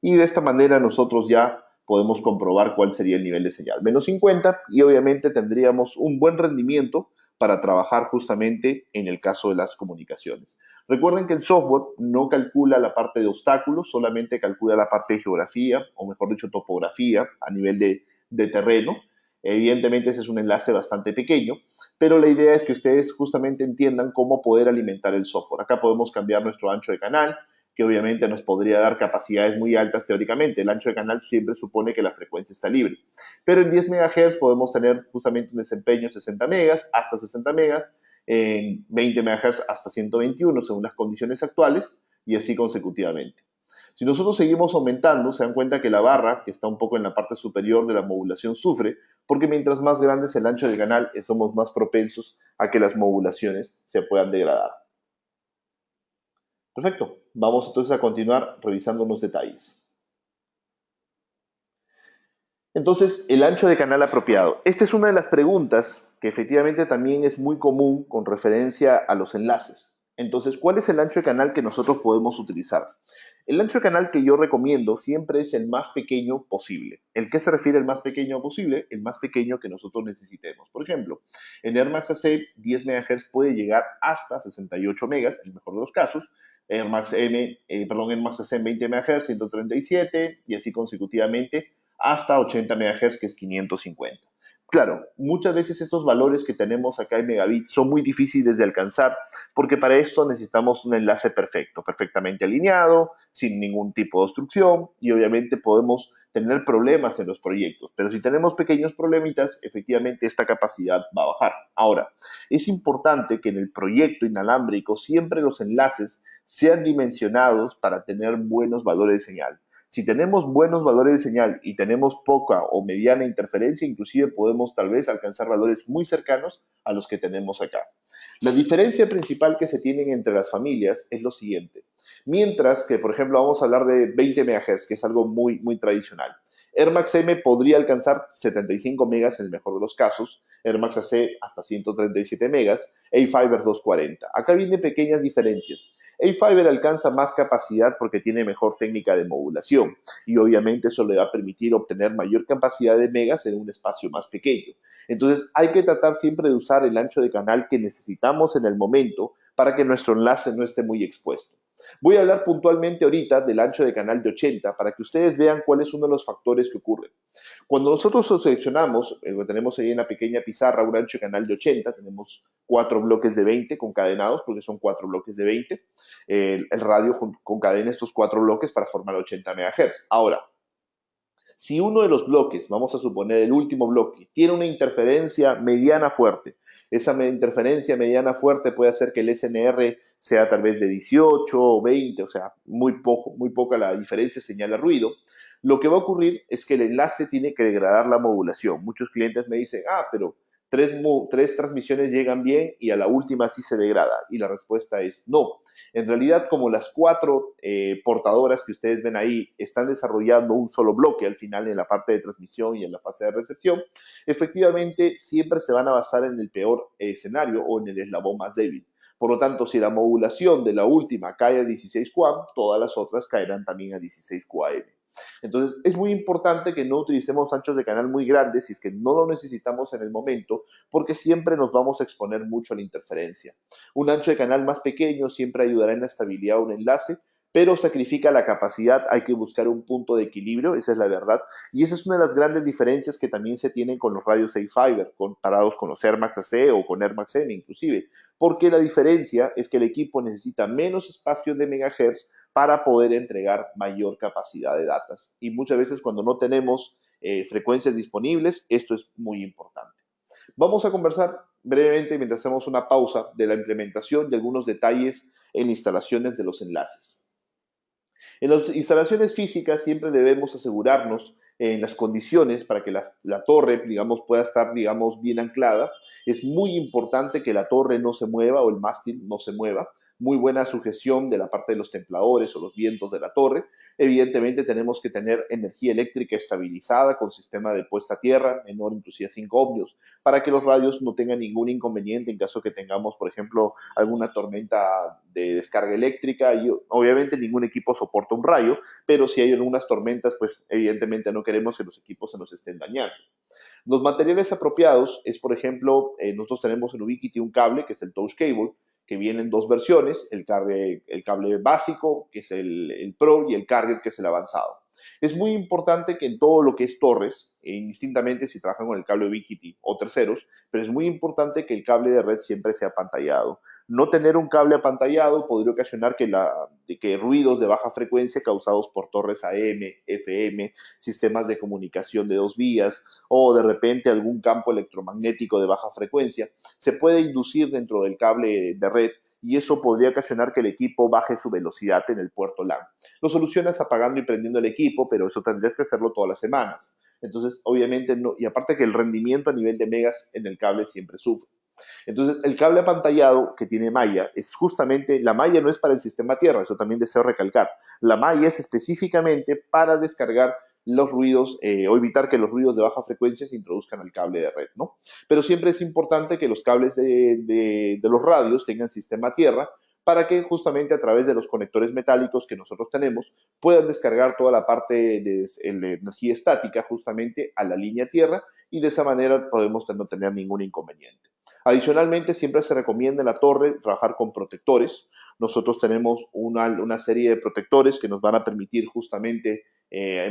y de esta manera nosotros ya podemos comprobar cuál sería el nivel de señal. Menos 50 y obviamente tendríamos un buen rendimiento para trabajar justamente en el caso de las comunicaciones. Recuerden que el software no calcula la parte de obstáculos, solamente calcula la parte de geografía, o mejor dicho, topografía a nivel de terreno. Evidentemente ese es un enlace bastante pequeño, pero la idea es que ustedes justamente entiendan cómo poder alimentar el software. Acá podemos cambiar nuestro ancho de canal, que obviamente nos podría dar capacidades muy altas teóricamente. El ancho de canal siempre supone que la frecuencia está libre. Pero en 10 MHz podemos tener justamente un desempeño de 60 megas, hasta 60 megas, en 20 MHz hasta 121 según las condiciones actuales y así consecutivamente. Si nosotros seguimos aumentando, se dan cuenta que la barra, que está un poco en la parte superior de la modulación, sufre, porque mientras más grande es el ancho de canal, somos más propensos a que las modulaciones se puedan degradar. Perfecto. Vamos entonces a continuar revisando unos detalles. Entonces, el ancho de canal apropiado. Esta es una de las preguntas que efectivamente también es muy común con referencia a los enlaces. Entonces, ¿cuál es el ancho de canal que nosotros podemos utilizar? El ancho de canal que yo recomiendo siempre es el más pequeño posible. ¿El qué se refiere al más pequeño posible? El más pequeño que nosotros necesitemos. Por ejemplo, en Air Max AC 10 MHz puede llegar hasta 68 megas, en el mejor de los casos. Air Max Air Max AC en 20 MHz, 137 y así consecutivamente hasta 80 MHz, que es 550. Claro, muchas veces estos valores que tenemos acá en megabits son muy difíciles de alcanzar porque para esto necesitamos un enlace perfecto, perfectamente alineado, sin ningún tipo de obstrucción y obviamente podemos tener problemas en los proyectos. Pero si tenemos pequeños problemitas, efectivamente esta capacidad va a bajar. Ahora, es importante que en el proyecto inalámbrico siempre los enlaces sean dimensionados para tener buenos valores de señal. Si tenemos buenos valores de señal y tenemos poca o mediana interferencia, inclusive podemos tal vez alcanzar valores muy cercanos a los que tenemos acá. La diferencia principal que se tienen entre las familias es lo siguiente. Mientras que, por ejemplo, vamos a hablar de 20 MHz, que es algo muy tradicional. Air Max M podría alcanzar 75 megas en el mejor de los casos, Air Max AC hasta 137 megas, A-Fiber 240. Acá vienen pequeñas diferencias. A-Fiber alcanza más capacidad porque tiene mejor técnica de modulación y obviamente eso le va a permitir obtener mayor capacidad de megas en un espacio más pequeño. Entonces hay que tratar siempre de usar el ancho de canal que necesitamos en el momento para que nuestro enlace no esté muy expuesto. Voy a hablar puntualmente ahorita del ancho de canal de 80 para que ustedes vean cuál es uno de los factores que ocurren. Cuando nosotros seleccionamos, tenemos ahí en la pequeña pizarra un ancho de canal de 80, tenemos 4 bloques de 20 concadenados, porque son 4 bloques de 20. El radio concadena estos 4 bloques para formar 80 MHz. Ahora, si uno de los bloques, vamos a suponer el último bloque, tiene una interferencia mediana fuerte, esa interferencia mediana fuerte puede hacer que el SNR sea tal vez de 18 o 20, o sea, muy poca la diferencia señala ruido. Lo que va a ocurrir es que el enlace tiene que degradar la modulación. Muchos clientes me dicen, pero tres transmisiones llegan bien y a la última sí se degrada. Y la respuesta es no. En realidad, como las 4 portadoras que ustedes ven ahí están desarrollando un solo bloque al final en la parte de transmisión y en la fase de recepción, efectivamente siempre se van a basar en el peor escenario o en el eslabón más débil. Por lo tanto, si la modulación de la última cae a 16 QAM, todas las otras caerán también a 16 QAM. Entonces, es muy importante que no utilicemos anchos de canal muy grandes si es que no lo necesitamos en el momento, porque siempre nos vamos a exponer mucho a la interferencia. Un ancho de canal más pequeño siempre ayudará en la estabilidad de un enlace, pero sacrifica la capacidad, hay que buscar un punto de equilibrio, esa es la verdad, y esa es una de las grandes diferencias que también se tienen con los radios A-Fiber, comparados con los Air Max AC o con Air Max M inclusive, porque la diferencia es que el equipo necesita menos espacio de megahertz para poder entregar mayor capacidad de datos. Y muchas veces cuando no tenemos frecuencias disponibles, esto es muy importante. Vamos a conversar brevemente mientras hacemos una pausa de la implementación de algunos detalles en instalaciones de los enlaces. En las instalaciones físicas siempre debemos asegurarnos en las condiciones para que la torre, digamos, pueda estar, digamos, bien anclada. Es muy importante que la torre no se mueva o el mástil no se mueva, muy buena sujeción de la parte de los templadores o los vientos de la torre. Evidentemente tenemos que tener energía eléctrica estabilizada con sistema de puesta a tierra, menor inclusive a 5 ohmios, para que los radios no tengan ningún inconveniente en caso que tengamos, por ejemplo, alguna tormenta de descarga eléctrica. Y obviamente ningún equipo soporta un rayo, pero si hay algunas tormentas, pues evidentemente no queremos que los equipos se nos estén dañando. Los materiales apropiados es, por ejemplo, nosotros tenemos en Ubiquiti un cable que es el Touch Cable, que viene en dos versiones, el cable básico, que es el Pro, y el Carrier, que es el avanzado. Es muy importante que en todo lo que es torres, indistintamente si trabajan con el cable Ubiquiti o terceros, pero es muy importante que el cable de red siempre sea apantallado. No tener un cable apantallado podría ocasionar que ruidos de baja frecuencia causados por torres AM, FM, sistemas de comunicación de dos vías o de repente algún campo electromagnético de baja frecuencia se puede inducir dentro del cable de red y eso podría ocasionar que el equipo baje su velocidad en el puerto LAN. Lo solucionas apagando y prendiendo el equipo, pero eso tendrías que hacerlo todas las semanas. Entonces, obviamente, no, y aparte que el rendimiento a nivel de megas en el cable siempre sufre. Entonces, el cable apantallado que tiene malla es justamente, la malla no es para el sistema tierra, eso también deseo recalcar. La malla es específicamente para descargar los ruidos o evitar que los ruidos de baja frecuencia se introduzcan al cable de red, ¿no? Pero siempre es importante que los cables de los radios tengan sistema tierra para que justamente a través de los conectores metálicos que nosotros tenemos puedan descargar toda la parte de energía estática justamente a la línea tierra y de esa manera podemos no tener ningún inconveniente. Adicionalmente, siempre se recomienda en la torre trabajar con protectores. Nosotros tenemos una serie de protectores que nos van a permitir justamente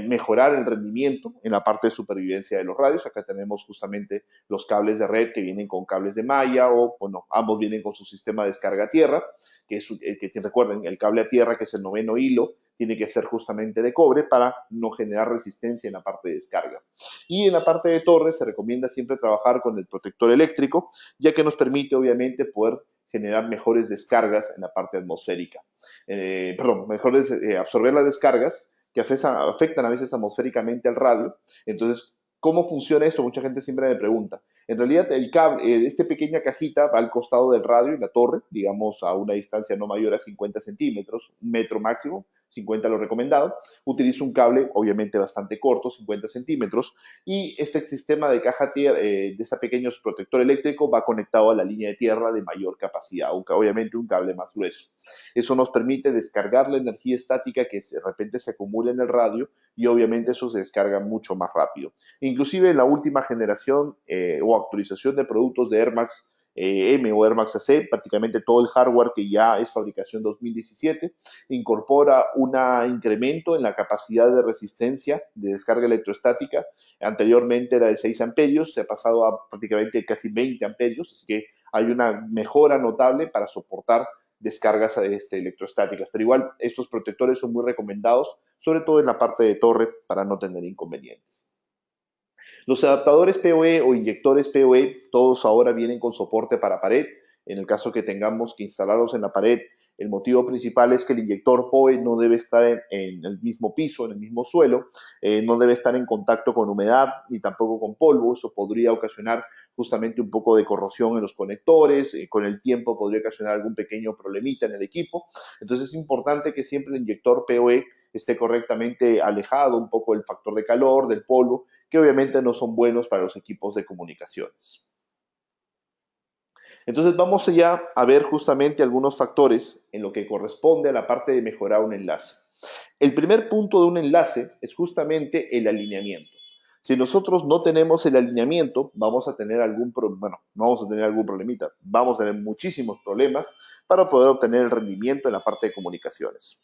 mejorar el rendimiento en la parte de supervivencia de los radios. Acá tenemos justamente los cables de red que vienen con cables de malla o, bueno, ambos vienen con su sistema de descarga a tierra, que recuerden, el cable a tierra, que es el 9º hilo, tiene que ser justamente de cobre para no generar resistencia en la parte de descarga. Y en la parte de torre se recomienda siempre trabajar con el protector eléctrico, ya que nos permite obviamente poder generar mejores descargas en la parte atmosférica. Absorber las descargas que afectan a veces atmosféricamente al radio. Entonces, ¿cómo funciona esto? Mucha gente siempre me pregunta. En realidad, el cable, esta pequeña cajita va al costado del radio y la torre, digamos a una distancia no mayor a 50 centímetros, 1 metro máximo, 50 lo recomendado. Utiliza un cable, obviamente bastante corto, 50 centímetros, y este sistema de caja de este pequeño protector eléctrico va conectado a la línea de tierra de mayor capacidad, obviamente un cable más grueso. Eso nos permite descargar la energía estática que de repente se acumula en el radio y obviamente eso se descarga mucho más rápido. Inclusive en la última generación o actualización de productos de Air Max M o Air Max AC, prácticamente todo el hardware que ya es fabricación 2017, incorpora un incremento en la capacidad de resistencia de descarga electrostática. Anteriormente era de 6 amperios, se ha pasado a prácticamente casi 20 amperios, así que hay una mejora notable para soportar descargas electrostáticas. Pero igual estos protectores son muy recomendados, sobre todo en la parte de torre, para no tener inconvenientes. Los adaptadores PoE o inyectores PoE, todos ahora vienen con soporte para pared. En el caso que tengamos que instalarlos en la pared, el motivo principal es que el inyector PoE no debe estar en el mismo piso, en el mismo suelo, no debe estar en contacto con humedad ni tampoco con polvo. Eso podría ocasionar justamente un poco de corrosión en los conectores, con el tiempo podría ocasionar algún pequeño problemita en el equipo. Entonces es importante que siempre el inyector PoE esté correctamente alejado un poco del factor de calor, del polvo, que obviamente no son buenos para los equipos de comunicaciones. Entonces vamos ya a ver justamente algunos factores en lo que corresponde a la parte de mejorar un enlace. El primer punto de un enlace es justamente el alineamiento. Si nosotros no tenemos el alineamiento, vamos a tener no vamos a tener algún problemita, vamos a tener muchísimos problemas para poder obtener el rendimiento en la parte de comunicaciones.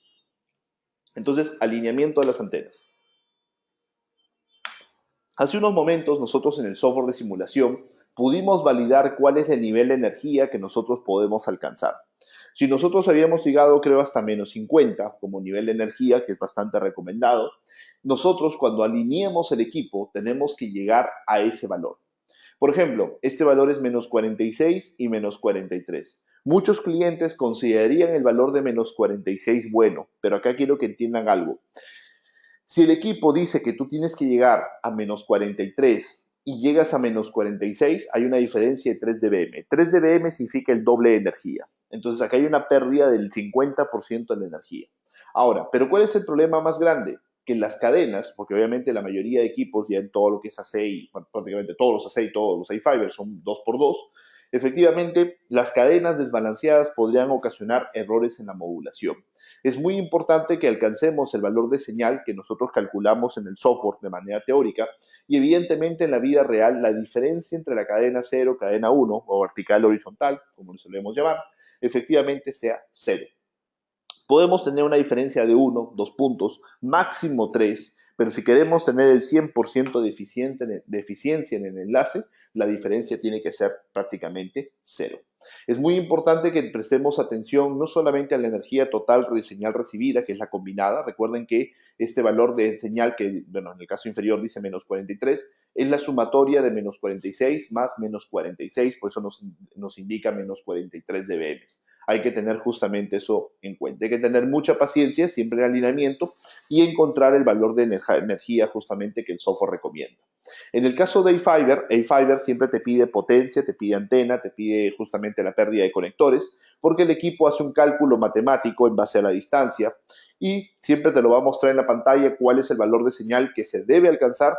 Entonces, alineamiento de las antenas. Hace unos momentos nosotros en el software de simulación pudimos validar cuál es el nivel de energía que nosotros podemos alcanzar. Si nosotros habíamos llegado, creo, hasta menos 50 como nivel de energía, que es bastante recomendado, nosotros cuando alineemos el equipo tenemos que llegar a ese valor. Por ejemplo, este valor es menos 46 y menos 43. Muchos clientes considerarían el valor de menos 46 bueno, pero acá quiero que entiendan algo. Si el equipo dice que tú tienes que llegar a menos 43 y llegas a menos 46, hay una diferencia de 3 dBm. 3 dBm significa el doble de energía. Entonces acá hay una pérdida del 50% de la energía. Ahora, ¿pero cuál es el problema más grande? Que las cadenas, porque obviamente la mayoría de equipos ya en todo lo que es ACI, prácticamente todos los ACI, todos los A-Fiber son 2x2, efectivamente las cadenas desbalanceadas podrían ocasionar errores en la modulación. Es muy importante que alcancemos el valor de señal que nosotros calculamos en el software de manera teórica y evidentemente en la vida real la diferencia entre la cadena 0, cadena 1 o vertical horizontal, como lo solemos llamar, efectivamente sea 0. Podemos tener una diferencia de 1, 2 puntos, máximo 3, pero si queremos tener el 100% de eficiencia en el enlace, la diferencia tiene que ser prácticamente 0. Es muy importante que prestemos atención no solamente a la energía total de señal recibida, que es la combinada. Recuerden que este valor de señal, que bueno, en el caso inferior dice menos 43, es la sumatoria de menos 46 más menos 46, por eso nos indica menos 43 dBm. Hay que tener justamente eso en cuenta. Hay que tener mucha paciencia, siempre en alineamiento, y encontrar el valor de energía justamente que el software recomienda. En el caso de A-Fiber siempre te pide potencia, te pide antena, te pide justamente la pérdida de conectores, porque el equipo hace un cálculo matemático en base a la distancia y siempre te lo va a mostrar en la pantalla cuál es el valor de señal que se debe alcanzar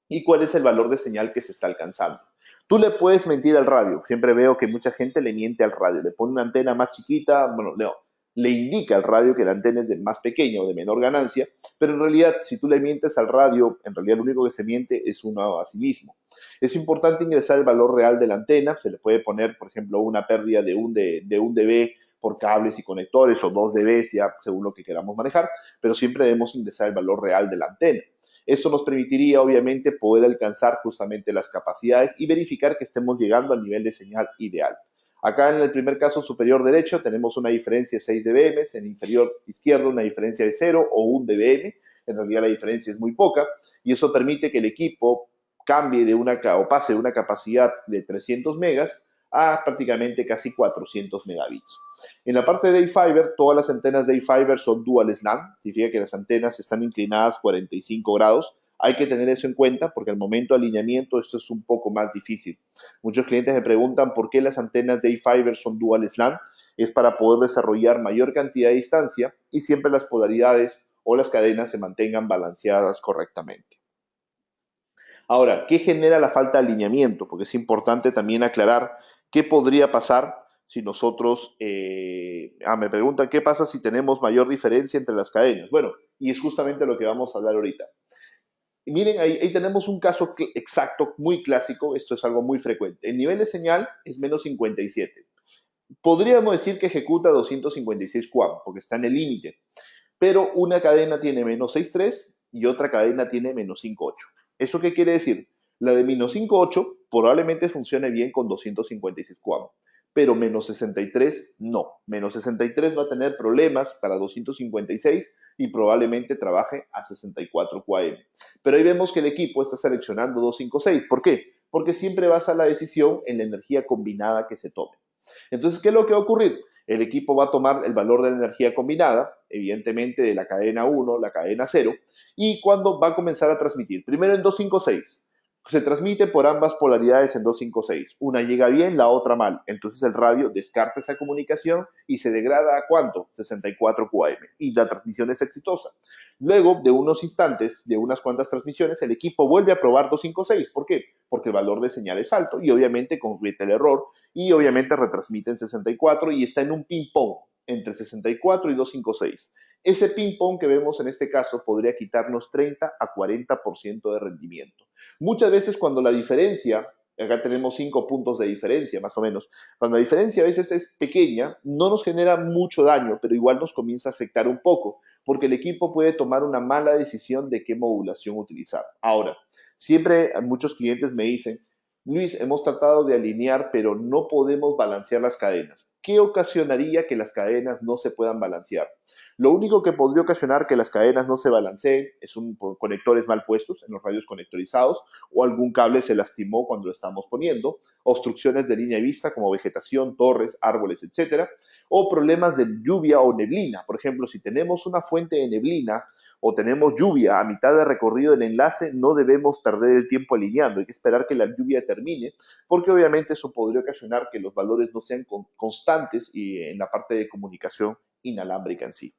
y cuál es el valor de señal que se está alcanzando. Tú le puedes mentir al radio. Siempre veo que mucha gente le miente al radio. Le pone una antena más chiquita, bueno, no, le indica al radio que la antena es de más pequeña o de menor ganancia, pero en realidad, si tú le mientes al radio, en realidad lo único que se miente es uno a sí mismo. Es importante ingresar el valor real de la antena. Se le puede poner, por ejemplo, una pérdida de un dB por cables y conectores o 2 dB, ya según lo que queramos manejar, pero siempre debemos ingresar el valor real de la antena. Esto nos permitiría, obviamente, poder alcanzar justamente las capacidades y verificar que estemos llegando al nivel de señal ideal. Acá en el primer caso superior derecho tenemos una diferencia de 6 dBm, en el inferior izquierdo una diferencia de 0 o 1 dBm. En realidad la diferencia es muy poca y eso permite que el equipo cambie o pase de una capacidad de 300 megas a prácticamente casi 400 megabits. En la parte de A-Fiber, todas las antenas de A-Fiber son dual slant, significa que las antenas están inclinadas 45 grados. Hay que tener eso en cuenta porque al momento de alineamiento esto es un poco más difícil. Muchos clientes me preguntan por qué las antenas de A-Fiber son dual slant. Es para poder desarrollar mayor cantidad de distancia y siempre las polaridades o las cadenas se mantengan balanceadas correctamente. Ahora, ¿qué genera la falta de alineamiento? Porque es importante también aclarar qué podría pasar si nosotros, me preguntan, ¿qué pasa si tenemos mayor diferencia entre las cadenas? Bueno, y es justamente lo que vamos a hablar ahorita. Y miren, ahí tenemos un caso exacto, muy clásico, esto es algo muy frecuente. El nivel de señal es menos 57. Podríamos decir que ejecuta 256 QAM, porque está en el límite, pero una cadena tiene menos 6.3 y otra cadena tiene menos 5.8. ¿Eso qué quiere decir? La de menos 5.8 probablemente funcione bien con 256 QAM, pero menos 63 no. Menos 63 va a tener problemas para 256 y probablemente trabaje a 64 QAM. Pero ahí vemos que el equipo está seleccionando 256. ¿Por qué? Porque siempre basa la decisión en la energía combinada que se tome. Entonces, ¿qué es lo que va a ocurrir? El equipo va a tomar el valor de la energía combinada, evidentemente de la cadena 1, la cadena 0, y cuando va a comenzar a transmitir. Primero en 256. Se transmite por ambas polaridades en 256. Una llega bien, la otra mal. Entonces el radio descarta esa comunicación y se degrada a ¿cuánto? 64 QAM. Y la transmisión es exitosa. Luego de unos instantes, de unas cuantas transmisiones, el equipo vuelve a probar 256. ¿Por qué? Porque el valor de señal es alto y obviamente comete el error y obviamente retransmite en 64 y está en un ping-pong entre 64 y 256. Ese ping-pong que vemos en este caso podría quitarnos 30 a 40% de rendimiento. Muchas veces cuando la diferencia, acá tenemos 5 puntos de diferencia más o menos, cuando la diferencia a veces es pequeña, no nos genera mucho daño, pero igual nos comienza a afectar un poco, porque el equipo puede tomar una mala decisión de qué modulación utilizar. Ahora, siempre muchos clientes me dicen, Luis, hemos tratado de alinear, pero no podemos balancear las cadenas. ¿Qué ocasionaría que las cadenas no se puedan balancear? Lo único que podría ocasionar que las cadenas no se balanceen es conectores mal puestos en los radios conectorizados o algún cable se lastimó cuando lo estamos poniendo, obstrucciones de línea de vista como vegetación, torres, árboles, etcétera, o problemas de lluvia o neblina. Por ejemplo, si tenemos una fuente de neblina o tenemos lluvia a mitad de recorrido del enlace, no debemos perder el tiempo alineando, hay que esperar que la lluvia termine, porque obviamente eso podría ocasionar que los valores no sean constantes y en la parte de comunicación inalámbrica en sí.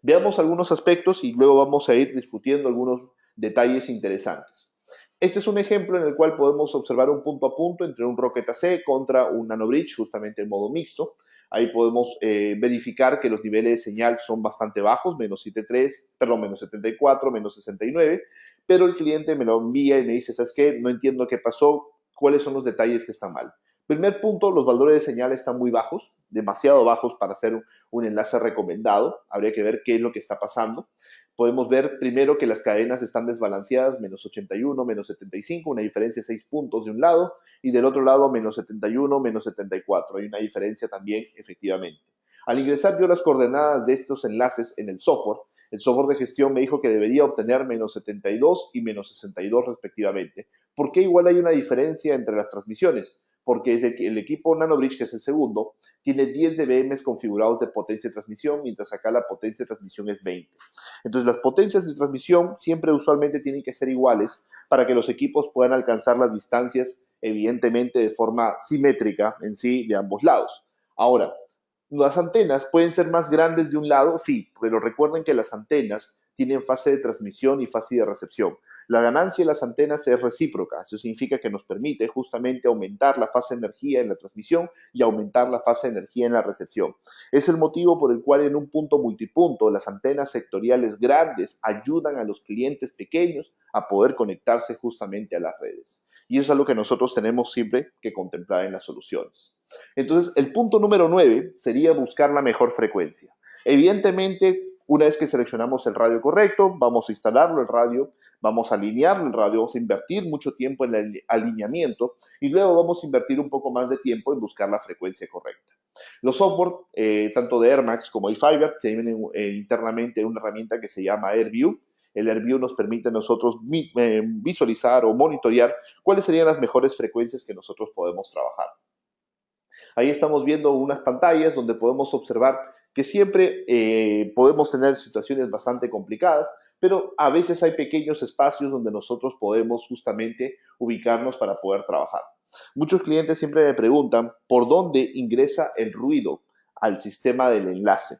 Veamos algunos aspectos y luego vamos a ir discutiendo algunos detalles interesantes. Este es un ejemplo en el cual podemos observar un punto a punto entre un Rocket AC contra un NanoBridge, justamente en modo mixto. Ahí podemos verificar que los niveles de señal son bastante bajos, menos 73, perdón, menos 74, menos 69, pero el cliente me lo envía y me dice, ¿sabes qué? No entiendo qué pasó, cuáles son los detalles que están mal. Primer punto, los valores de señal están muy bajos, demasiado bajos para hacer un enlace recomendado. Habría que ver qué es lo que está pasando. Podemos ver primero que las cadenas están desbalanceadas, menos 81, menos 75, una diferencia de 6 puntos de un lado, y del otro lado menos 71, menos 74. Hay una diferencia también, efectivamente. Al ingresar yo las coordenadas de estos enlaces en el software de gestión me dijo que debería obtener menos 72 y menos 62 respectivamente. ¿Por qué igual hay una diferencia entre las transmisiones? Porque el equipo NanoBridge, que es el segundo, tiene 10 dBm configurados de potencia de transmisión, mientras acá la potencia de transmisión es 20. Entonces, las potencias de transmisión siempre usualmente tienen que ser iguales para que los equipos puedan alcanzar las distancias, evidentemente, de forma simétrica en sí de ambos lados. Ahora, las antenas pueden ser más grandes de un lado, sí, pero recuerden que las antenas tienen fase de transmisión y fase de recepción. La ganancia de las antenas es recíproca, eso significa que nos permite justamente aumentar la fase de energía en la transmisión y aumentar la fase de energía en la recepción. Es el motivo por el cual en un punto multipunto las antenas sectoriales grandes ayudan a los clientes pequeños a poder conectarse justamente a las redes. Y eso es algo que nosotros tenemos siempre que contemplar en las soluciones. Entonces, el punto número 9 sería buscar la mejor frecuencia. Evidentemente, una vez que seleccionamos el radio correcto, vamos a instalarlo el radio, vamos a alinearlo el radio, vamos a invertir mucho tiempo en el alineamiento y luego vamos a invertir un poco más de tiempo en buscar la frecuencia correcta. Los software, tanto de Airmax como de iFiber, tienen internamente una herramienta que se llama AirView. El AirView nos permite a nosotros visualizar o monitorear cuáles serían las mejores frecuencias que nosotros podemos trabajar. Ahí estamos viendo unas pantallas donde podemos observar que siempre podemos tener situaciones bastante complicadas, pero a veces hay pequeños espacios donde nosotros podemos justamente ubicarnos para poder trabajar. Muchos clientes siempre me preguntan por dónde ingresa el ruido al sistema del enlace.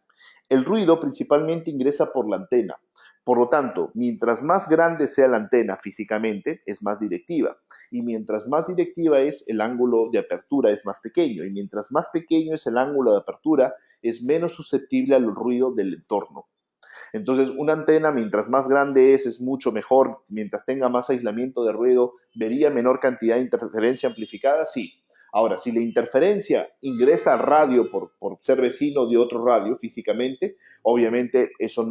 El ruido principalmente ingresa por la antena. Por lo tanto, mientras más grande sea la antena físicamente, es más directiva. Y mientras más directiva es, el ángulo de apertura es más pequeño. Y mientras más pequeño es el ángulo de apertura, es menos susceptible al ruido del entorno. Entonces, una antena, mientras más grande es mucho mejor. Mientras tenga más aislamiento de ruido, ¿vería menor cantidad de interferencia amplificada? Sí. Ahora, si la interferencia ingresa al radio por ser vecino de otro radio físicamente, obviamente eso,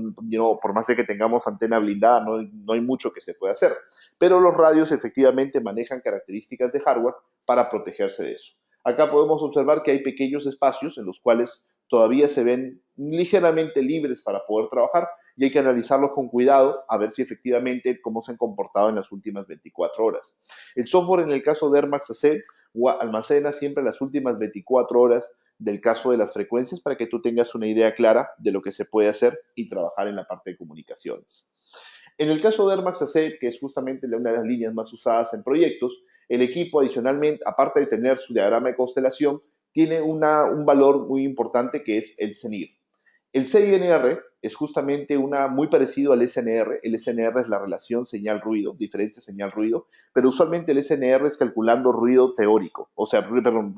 por más de que tengamos antena blindada, no hay mucho que se pueda hacer. Pero los radios efectivamente manejan características de hardware para protegerse de eso. Acá podemos observar que hay pequeños espacios en los cuales todavía se ven ligeramente libres para poder trabajar y hay que analizarlos con cuidado a ver si efectivamente cómo se han comportado en las últimas 24 horas. El software en el caso de Airmax AC almacena siempre las últimas 24 horas del caso de las frecuencias para que tú tengas una idea clara de lo que se puede hacer y trabajar en la parte de comunicaciones. En el caso de Airmax AC, que es justamente una de las líneas más usadas en proyectos, el equipo adicionalmente, aparte de tener su diagrama de constelación, tiene un valor muy importante que es el CENIR. El CINR es justamente muy parecido al SNR. El SNR es la relación señal-ruido, diferencia señal-ruido, pero usualmente el SNR es calculando ruido teórico, o sea, perdón,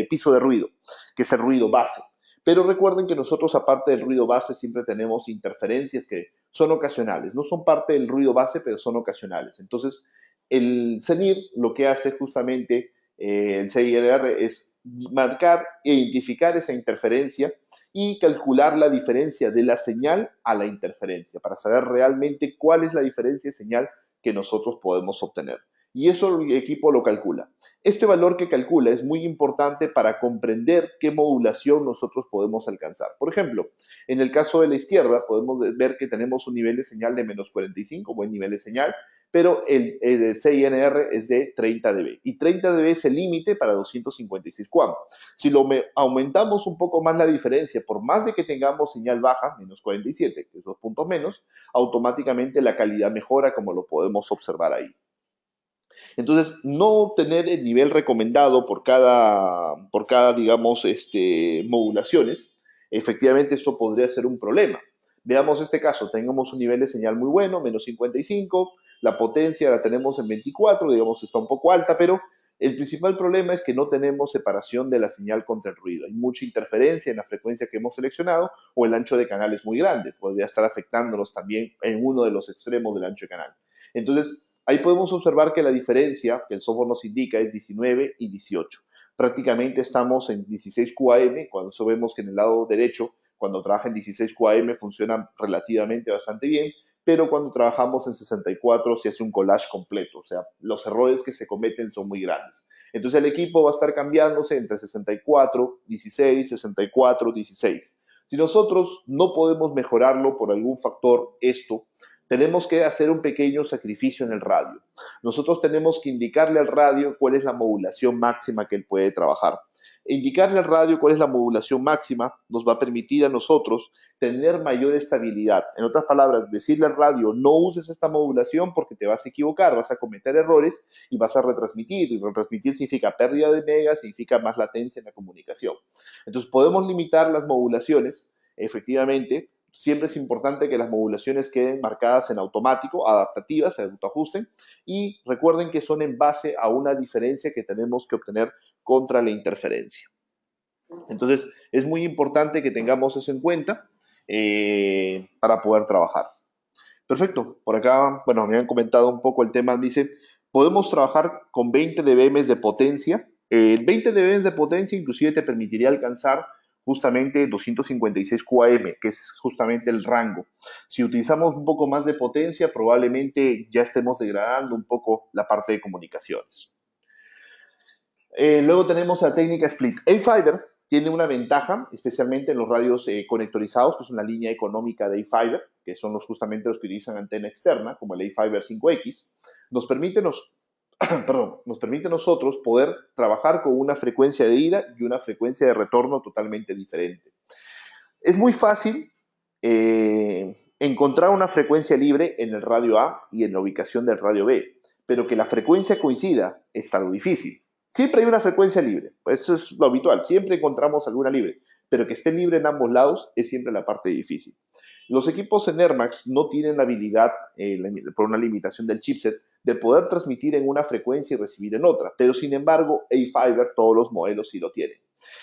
piso de ruido, que es el ruido base. Pero recuerden que nosotros, aparte del ruido base, siempre tenemos interferencias que son ocasionales. No son parte del ruido base, pero son ocasionales. Entonces, el CENIR lo que hace justamente, el CINR, es marcar e identificar esa interferencia y calcular la diferencia de la señal a la interferencia para saber realmente cuál es la diferencia de señal que nosotros podemos obtener. Y eso el equipo lo calcula. Este valor que calcula es muy importante para comprender qué modulación nosotros podemos alcanzar. Por ejemplo, en el caso de la izquierda podemos ver que tenemos un nivel de señal de menos 45, buen nivel de señal, pero el CINR es de 30 dB y 30 dB es el límite para 256 QAM. Si aumentamos un poco más la diferencia, por más de que tengamos señal baja, menos 47, que es 2 puntos menos, automáticamente la calidad mejora, como lo podemos observar ahí. Entonces, no tener el nivel recomendado por cada digamos, modulaciones, efectivamente esto podría ser un problema. Veamos este caso, tengamos un nivel de señal muy bueno, menos 55, la potencia la tenemos en 24, digamos está un poco alta, pero el principal problema es que no tenemos separación de la señal contra el ruido. Hay mucha interferencia en la frecuencia que hemos seleccionado o el ancho de canal es muy grande. Podría estar afectándonos también en uno de los extremos del ancho de canal. Entonces, ahí podemos observar que la diferencia que el software nos indica es 19 y 18. Prácticamente estamos en 16 QAM, cuando vemos que en el lado derecho, cuando trabaja en 16 QAM funciona relativamente bastante bien, pero cuando trabajamos en 64 se hace un collage completo, o sea, los errores que se cometen son muy grandes. Entonces el equipo va a estar cambiándose entre 64, 16, 64, 16. Si nosotros no podemos mejorarlo por algún factor, esto, tenemos que hacer un pequeño sacrificio en el radio. Nosotros tenemos que indicarle al radio cuál es la modulación máxima que él puede trabajar. Indicarle al radio cuál es la modulación máxima nos va a permitir a nosotros tener mayor estabilidad. En otras palabras, decirle al radio, no uses esta modulación porque te vas a equivocar, vas a cometer errores y vas a retransmitir. Y retransmitir significa pérdida de megas, significa más latencia en la comunicación. Entonces podemos limitar las modulaciones, efectivamente. Siempre es importante que las modulaciones queden marcadas en automático, adaptativas, se autoajusten, y recuerden que son en base a una diferencia que tenemos que obtener contra la interferencia. Entonces, es muy importante que tengamos eso en cuenta para poder trabajar. Perfecto. Por acá, bueno, me han comentado un poco el tema. Dice, podemos trabajar con 20 dBm de potencia. El 20 dBm de potencia inclusive te permitiría alcanzar justamente 256 QAM, que es justamente el rango. Si utilizamos un poco más de potencia, probablemente ya estemos degradando un poco la parte de comunicaciones. Luego tenemos la técnica split. A-Fiber tiene una ventaja, especialmente en los radios conectorizados, que es una línea económica de A-Fiber, que son justamente los que utilizan antena externa, como el A-Fiber 5X. Nos permite nosotros poder trabajar con una frecuencia de ida y una frecuencia de retorno totalmente diferente. Es muy fácil encontrar una frecuencia libre en el radio A y en la ubicación del radio B, pero que la frecuencia coincida es algo difícil. Siempre hay una frecuencia libre, eso es lo habitual, siempre encontramos alguna libre, pero que esté libre en ambos lados es siempre la parte difícil. Los equipos en Airmax no tienen la habilidad, por una limitación del chipset, de poder transmitir en una frecuencia y recibir en otra, pero sin embargo A-Fiber todos los modelos sí lo tienen.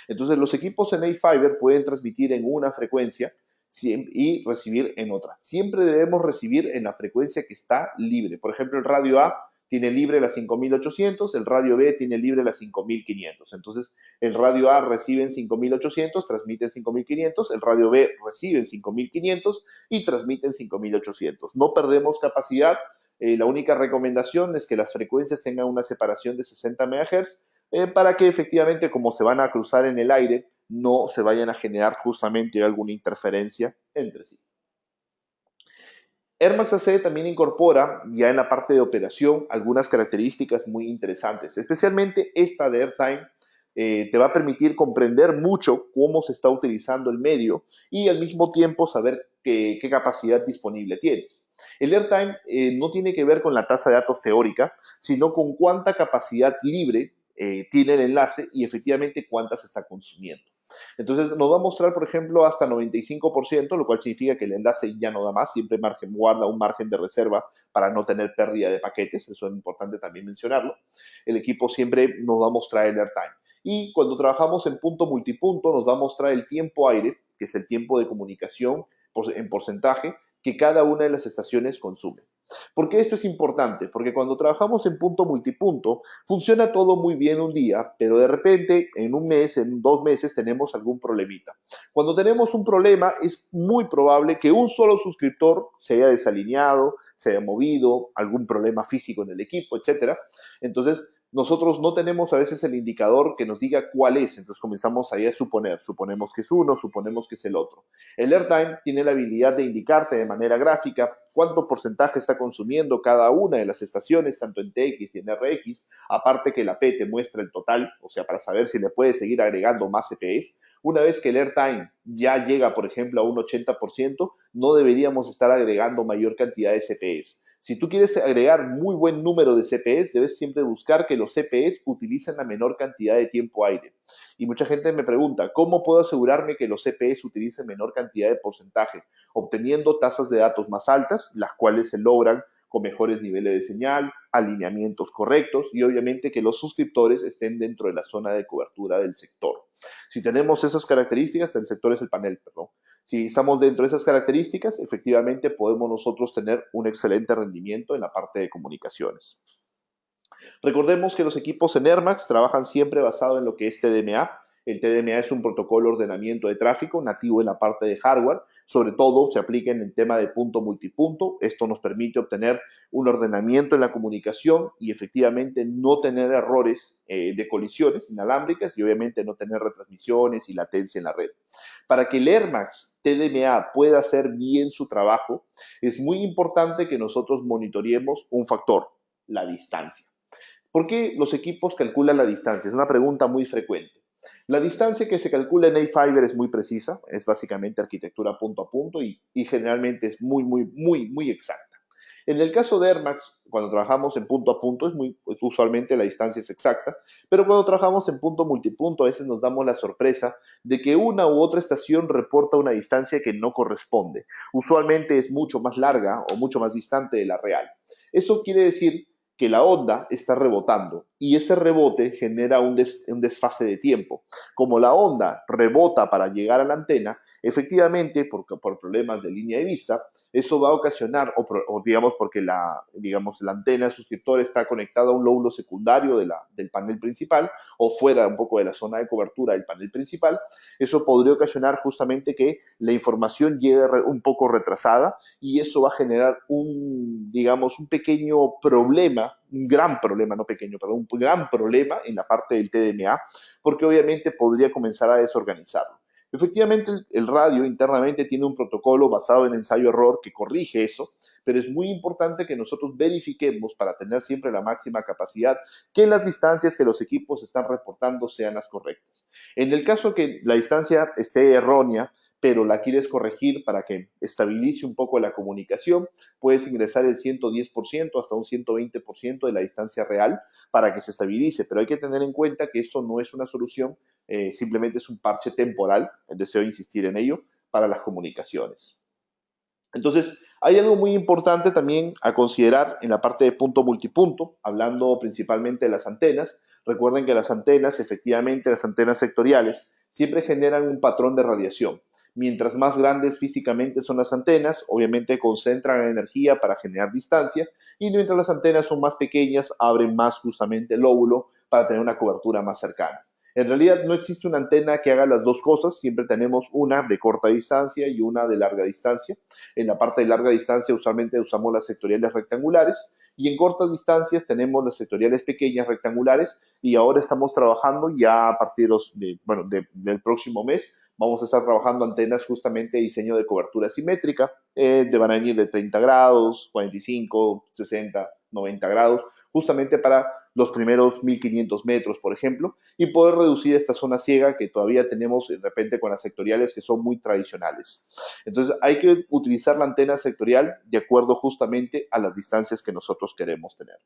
Entonces los equipos en A-Fiber pueden transmitir en una frecuencia y recibir en otra. Siempre debemos recibir en la frecuencia que está libre. Por ejemplo, el radio A tiene libre la 5800, el radio B tiene libre la 5500. Entonces, el radio A recibe en 5800, transmite en 5500, el radio B recibe en 5500 y transmite en 5800. No perdemos capacidad. La única recomendación es que las frecuencias tengan una separación de 60 MHz para que efectivamente, como se van a cruzar en el aire, no se vayan a generar justamente alguna interferencia entre sí. Airmax AC también incorpora, ya en la parte de operación, algunas características muy interesantes. Especialmente esta de Airtime te va a permitir comprender mucho cómo se está utilizando el medio y al mismo tiempo saber qué capacidad disponible tienes. El Airtime no tiene que ver con la tasa de datos teórica, sino con cuánta capacidad libre tiene el enlace y efectivamente cuánta se está consumiendo. Entonces nos va a mostrar, por ejemplo, hasta 95%, lo cual significa que el enlace ya no da más, siempre guarda un margen de reserva para no tener pérdida de paquetes, eso es importante también mencionarlo. El equipo siempre nos va a mostrar el airtime. Y cuando trabajamos en punto multipunto, nos va a mostrar el tiempo aire, que es el tiempo de comunicación en porcentaje, que cada una de las estaciones consume. ¿Por qué esto es importante? Porque cuando trabajamos en punto multipunto, funciona todo muy bien un día, pero de repente en un mes, en 2 meses, tenemos algún problemita. Cuando tenemos un problema, es muy probable que un solo suscriptor se haya desalineado, se haya movido, algún problema físico en el equipo, etc. Entonces, nosotros no tenemos a veces el indicador que nos diga cuál es, entonces comenzamos ahí a suponer, suponemos que es uno, suponemos que es el otro. El airtime tiene la habilidad de indicarte de manera gráfica cuánto porcentaje está consumiendo cada una de las estaciones, tanto en TX y en RX, aparte que la P te muestra el total, o sea, para saber si le puedes seguir agregando más CPEs. Una vez que el airtime ya llega, por ejemplo, a un 80%, no deberíamos estar agregando mayor cantidad de CPEs. Si tú quieres agregar muy buen número de CPEs, debes siempre buscar que los CPEs utilicen la menor cantidad de tiempo aire. Y mucha gente me pregunta, ¿cómo puedo asegurarme que los CPEs utilicen menor cantidad de porcentaje? Obteniendo tasas de datos más altas, las cuales se logran con mejores niveles de señal, alineamientos correctos y obviamente que los suscriptores estén dentro de la zona de cobertura del sector. Si tenemos esas características, el sector es el panel, perdón. Si estamos dentro de esas características, efectivamente podemos nosotros tener un excelente rendimiento en la parte de comunicaciones. Recordemos que los equipos en Air Max trabajan siempre basado en lo que es TDMA. El TDMA es un protocolo de ordenamiento de tráfico nativo en la parte de hardware. Sobre todo se aplica en el tema de punto multipunto. Esto nos permite obtener un ordenamiento en la comunicación y efectivamente no tener errores de colisiones inalámbricas y obviamente no tener retransmisiones y latencia en la red. Para que el Air Max TDMA pueda hacer bien su trabajo, es muy importante que nosotros monitoreemos un factor, la distancia. ¿Por qué los equipos calculan la distancia? Es una pregunta muy frecuente. La distancia que se calcula en A-Fiber es muy precisa, es básicamente arquitectura punto a punto y generalmente es muy exacta. En el caso de Air Max, cuando trabajamos en punto a punto, pues usualmente la distancia es exacta, pero cuando trabajamos en punto multipunto, a veces nos damos la sorpresa de que una u otra estación reporta una distancia que no corresponde. Usualmente es mucho más larga o mucho más distante de la real. Eso quiere decir que la onda está rebotando y ese rebote genera un desfase de tiempo. Como la onda rebota para llegar a la antena, efectivamente, por problemas de línea de vista, eso va a ocasionar, o digamos porque la antena suscriptor está conectada a un lóbulo secundario del panel principal o fuera un poco de la zona de cobertura del panel principal, eso podría ocasionar justamente que la información llegue un poco retrasada y eso va a generar un pequeño problema, un gran problema, no pequeño, pero un gran problema en la parte del TDMA, porque obviamente podría comenzar a desorganizarlo. Efectivamente, el radio internamente tiene un protocolo basado en ensayo-error que corrige eso, pero es muy importante que nosotros verifiquemos para tener siempre la máxima capacidad que las distancias que los equipos están reportando sean las correctas. En el caso que la distancia esté errónea, pero la quieres corregir para que estabilice un poco la comunicación, puedes ingresar el 110% hasta un 120% de la distancia real para que se estabilice, pero hay que tener en cuenta que esto no es una solución, simplemente es un parche temporal, deseo insistir en ello, para las comunicaciones. Entonces, hay algo muy importante también a considerar en la parte de punto multipunto, hablando principalmente de las antenas. Recuerden que las antenas, efectivamente, las antenas sectoriales, siempre generan un patrón de radiación. Mientras más grandes físicamente son las antenas, obviamente concentran energía para generar distancia, y mientras las antenas son más pequeñas, abren más justamente el lóbulo para tener una cobertura más cercana. En realidad no existe una antena que haga las dos cosas, siempre tenemos una de corta distancia y una de larga distancia. En la parte de larga distancia usualmente usamos las sectoriales rectangulares y en cortas distancias tenemos las sectoriales pequeñas rectangulares y ahora estamos trabajando ya a partir del próximo mes. Vamos a estar trabajando antenas justamente de diseño de cobertura simétrica, van a venir de 30 grados, 45, 60, 90 grados, justamente para los primeros 1500 metros, por ejemplo, y poder reducir esta zona ciega que todavía tenemos de repente con las sectoriales que son muy tradicionales. Entonces hay que utilizar la antena sectorial de acuerdo justamente a las distancias que nosotros queremos tener.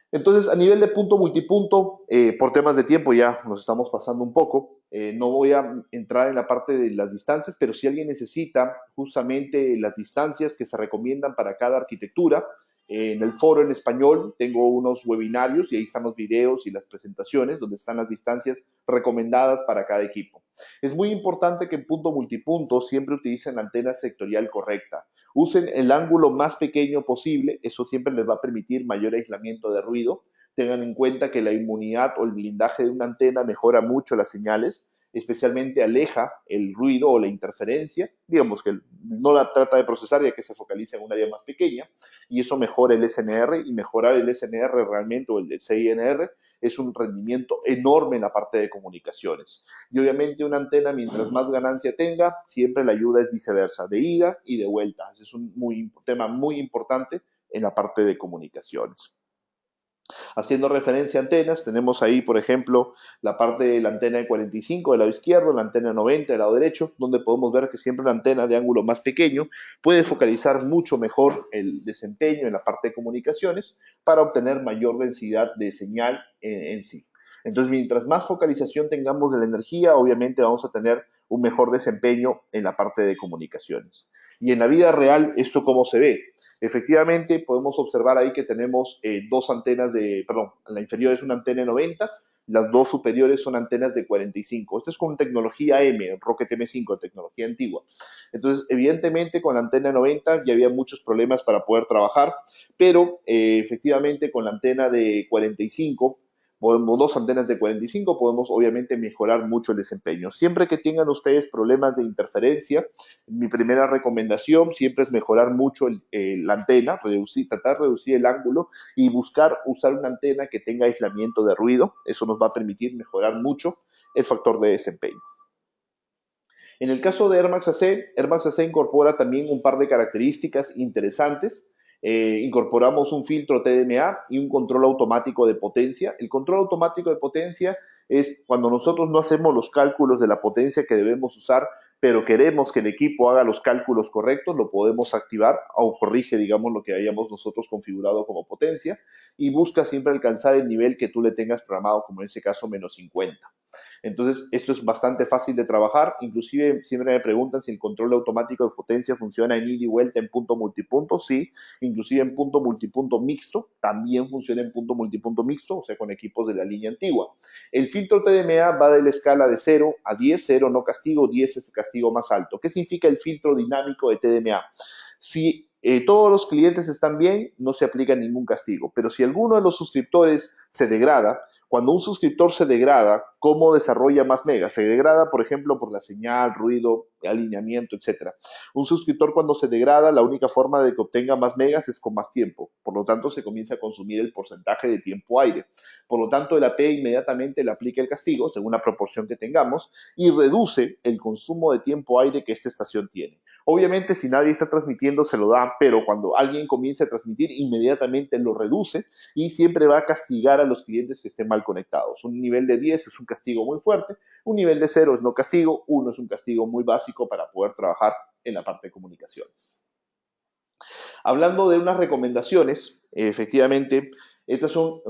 Entonces, a nivel de punto multipunto, por temas de tiempo ya nos estamos pasando un poco, no voy a entrar en la parte de las distancias, pero si alguien necesita justamente las distancias que se recomiendan para cada arquitectura, en el foro en español tengo unos webinarios y ahí están los videos y las presentaciones donde están las distancias recomendadas para cada equipo. Es muy importante que en punto multipunto siempre utilicen la antena sectorial correcta. Usen el ángulo más pequeño posible, eso siempre les va a permitir mayor aislamiento de ruido. Tengan en cuenta que la inmunidad o el blindaje de una antena mejora mucho las señales. especialmente aleja el ruido o la interferencia, digamos que no la trata de procesar ya que se focaliza en un área más pequeña, y eso mejora el SNR, y mejorar el SNR realmente, o el CINR, es un rendimiento enorme en la parte de comunicaciones. Y obviamente una antena, mientras más ganancia tenga, siempre la ayuda es viceversa, de ida y de vuelta. Ese es un tema muy importante en la parte de comunicaciones. Haciendo referencia a antenas, tenemos ahí, por ejemplo, la parte de la antena de 45 del lado izquierdo, la antena de 90 del lado derecho, donde podemos ver que siempre la antena de ángulo más pequeño puede focalizar mucho mejor el desempeño en la parte de comunicaciones para obtener mayor densidad de señal en sí. Entonces, mientras más focalización tengamos de la energía, obviamente vamos a tener un mejor desempeño en la parte de comunicaciones. Y en la vida real, ¿esto cómo se ve? Efectivamente, podemos observar ahí que tenemos dos antenas la inferior es una antena de 90, las dos superiores son antenas de 45. Esto es con tecnología M, Rocket M5, tecnología antigua. Entonces, evidentemente, con la antena de 90 ya había muchos problemas para poder trabajar, pero efectivamente con la antena de 45, dos antenas de 45, podemos obviamente mejorar mucho el desempeño. Siempre que tengan ustedes problemas de interferencia, mi primera recomendación siempre es mejorar mucho la antena, tratar de reducir el ángulo y buscar usar una antena que tenga aislamiento de ruido. Eso nos va a permitir mejorar mucho el factor de desempeño. En el caso de Air Max AC incorpora también un par de características interesantes. Incorporamos un filtro TDMA y un control automático de potencia. El control automático de potencia es cuando nosotros no hacemos los cálculos de la potencia que debemos usar, pero queremos que el equipo haga los cálculos correctos, lo podemos activar o corrige, digamos, lo que hayamos nosotros configurado como potencia, y busca siempre alcanzar el nivel que tú le tengas programado, como en ese caso menos 50. Entonces, esto es bastante fácil de trabajar. Inclusive, siempre me preguntan si el control automático de potencia funciona en ida y vuelta en punto multipunto. Sí, inclusive en punto multipunto mixto. También funciona en punto multipunto mixto, o sea, con equipos de la línea antigua. El filtro TDMA va de la escala de 0 a 10. 0 no castigo, 10 es el castigo más alto. ¿Qué significa el filtro dinámico de TDMA? Si todos los clientes están bien, no se aplica ningún castigo. Pero si alguno de los suscriptores se degrada, cuando un suscriptor se degrada, ¿cómo desarrolla más megas? Se degrada, por ejemplo, por la señal, ruido, alineamiento, etc. Un suscriptor cuando se degrada, la única forma de que obtenga más megas es con más tiempo. Por lo tanto, se comienza a consumir el porcentaje de tiempo aire. Por lo tanto, el AP inmediatamente le aplica el castigo, según la proporción que tengamos, y reduce el consumo de tiempo aire que esta estación tiene. Obviamente, si nadie está transmitiendo, se lo da, pero cuando alguien comience a transmitir, inmediatamente lo reduce y siempre va a castigar a los clientes que estén mal conectados. Un nivel de 10 es un castigo muy fuerte, un nivel de 0 es no castigo, 1 es un castigo muy básico para poder trabajar en la parte de comunicaciones. Hablando de unas recomendaciones, efectivamente, estas son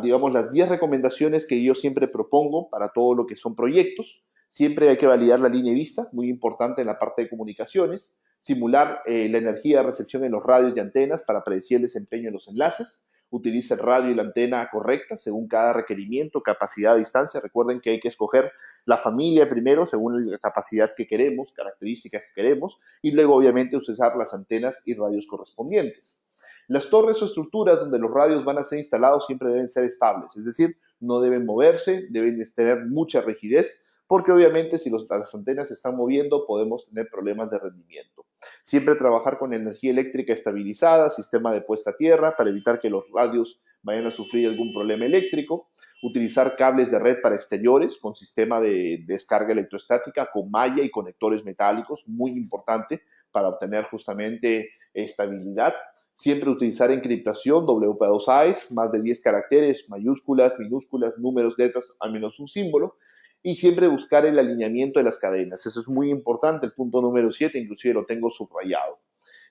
digamos, las 10 recomendaciones que yo siempre propongo para todo lo que son proyectos. Siempre hay que validar la línea de vista, muy importante en la parte de comunicaciones. Simular la energía de recepción en los radios y antenas para predecir el desempeño en los enlaces. Utiliza el radio y la antena correcta según cada requerimiento, capacidad, distancia. Recuerden que hay que escoger la familia primero según la capacidad que queremos, características que queremos, y luego obviamente usar las antenas y radios correspondientes. Las torres o estructuras donde los radios van a ser instalados siempre deben ser estables, es decir, no deben moverse, deben tener mucha rigidez, porque obviamente si las antenas se están moviendo podemos tener problemas de rendimiento. Siempre trabajar con energía eléctrica estabilizada, sistema de puesta a tierra para evitar que los radios vayan a sufrir algún problema eléctrico. Utilizar cables de red para exteriores con sistema de descarga electrostática con malla y conectores metálicos, muy importante para obtener justamente estabilidad. Siempre utilizar encriptación WP2 más de 10 caracteres, mayúsculas, minúsculas, números, letras, al menos un símbolo. Y siempre buscar el alineamiento de las cadenas. Eso es muy importante. El punto número 7, inclusive lo tengo subrayado.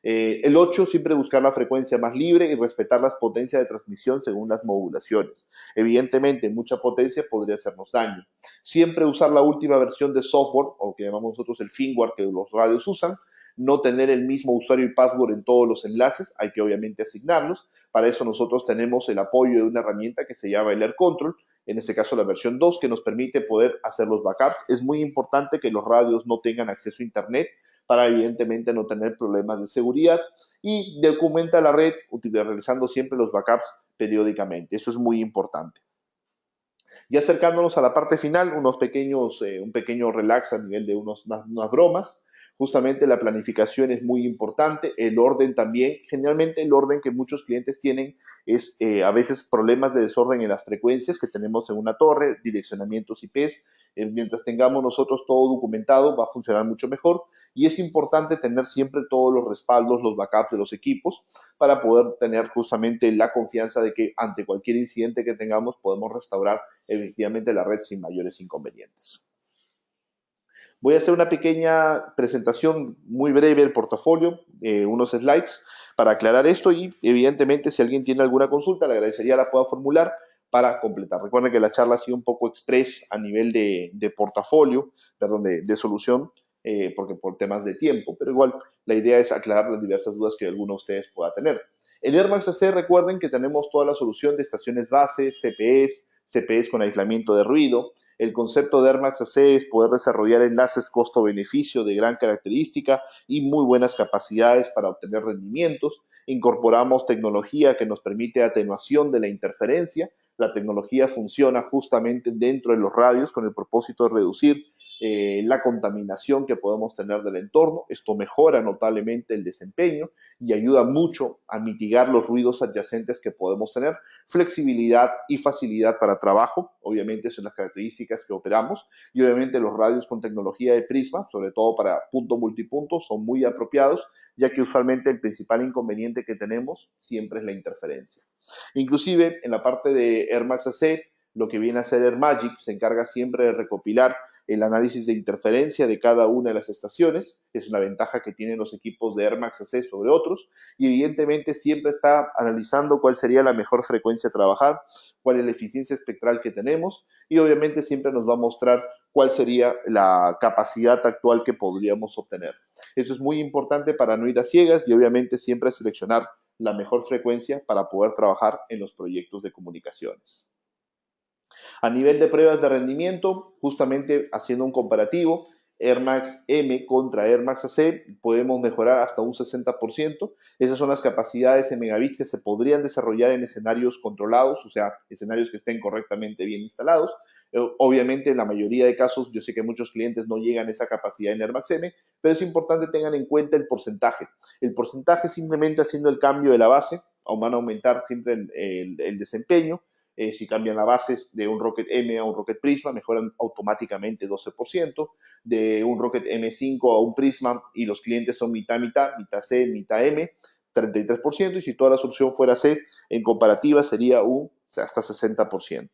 El 8, siempre buscar la frecuencia más libre y respetar las potencias de transmisión según las modulaciones. Evidentemente, mucha potencia podría hacernos daño. Siempre usar la última versión de software, o que llamamos nosotros el firmware que los radios usan. No tener el mismo usuario y password en todos los enlaces, hay que obviamente asignarlos. Para eso nosotros tenemos el apoyo de una herramienta que se llama el Air Control, en este caso la versión 2, que nos permite poder hacer los backups. Es muy importante que los radios no tengan acceso a internet para evidentemente no tener problemas de seguridad, y documenta la red realizando siempre los backups periódicamente. Eso es muy importante. Ya acercándonos a la parte final, un pequeño relax a nivel de unas bromas. Justamente la planificación es muy importante, el orden también. Generalmente el orden que muchos clientes tienen es a veces problemas de desorden en las frecuencias que tenemos en una torre, direccionamientos IPs. Mientras tengamos nosotros todo documentado, va a funcionar mucho mejor. Y es importante tener siempre todos los respaldos, los backups de los equipos para poder tener justamente la confianza de que ante cualquier incidente que tengamos podemos restaurar efectivamente la red sin mayores inconvenientes. Voy a hacer una pequeña presentación muy breve del portafolio, unos slides para aclarar esto y evidentemente si alguien tiene alguna consulta le agradecería la pueda formular para completar. Recuerden que la charla ha sido un poco express a nivel de portafolio, perdón, de solución, porque por temas de tiempo, pero igual la idea es aclarar las diversas dudas que alguno de ustedes pueda tener. En Air Max AC recuerden que tenemos toda la solución de estaciones base, CPEs con aislamiento de ruido. El concepto de Air Max AC es poder desarrollar enlaces costo-beneficio de gran característica y muy buenas capacidades para obtener rendimientos. Incorporamos tecnología que nos permite atenuación de la interferencia. La tecnología funciona justamente dentro de los radios con el propósito de reducir la contaminación que podemos tener del entorno. Esto mejora notablemente el desempeño y ayuda mucho a mitigar los ruidos adyacentes que podemos tener. Flexibilidad y facilidad para trabajo, obviamente son las características que operamos, y obviamente los radios con tecnología de prisma, sobre todo para punto multipunto, son muy apropiados, ya que usualmente el principal inconveniente que tenemos siempre es la interferencia. Inclusive en la parte de Air Max AC, lo que viene a ser Air Magic se encarga siempre de recopilar el análisis de interferencia de cada una de las estaciones. Es una ventaja que tienen los equipos de Air Max AC sobre otros y evidentemente siempre está analizando cuál sería la mejor frecuencia a trabajar, cuál es la eficiencia espectral que tenemos y obviamente siempre nos va a mostrar cuál sería la capacidad actual que podríamos obtener. Esto es muy importante para no ir a ciegas y obviamente siempre seleccionar la mejor frecuencia para poder trabajar en los proyectos de comunicaciones. A nivel de pruebas de rendimiento, justamente haciendo un comparativo, Air Max M contra Air Max AC, podemos mejorar hasta un 60%. Esas son las capacidades en megabits que se podrían desarrollar en escenarios controlados, o sea, escenarios que estén correctamente bien instalados. Obviamente, en la mayoría de casos, yo sé que muchos clientes no llegan a esa capacidad en Air Max M, pero es importante tengan en cuenta el porcentaje. El porcentaje simplemente haciendo el cambio de la base, van a aumentar siempre el desempeño. Si cambian la base de un Rocket M a un Rocket Prisma, mejoran automáticamente 12%, de un Rocket M5 a un Prisma y los clientes son mitad, mitad, mitad C, mitad M, 33%, y si toda la solución fuera C, en comparativa sería hasta 60%.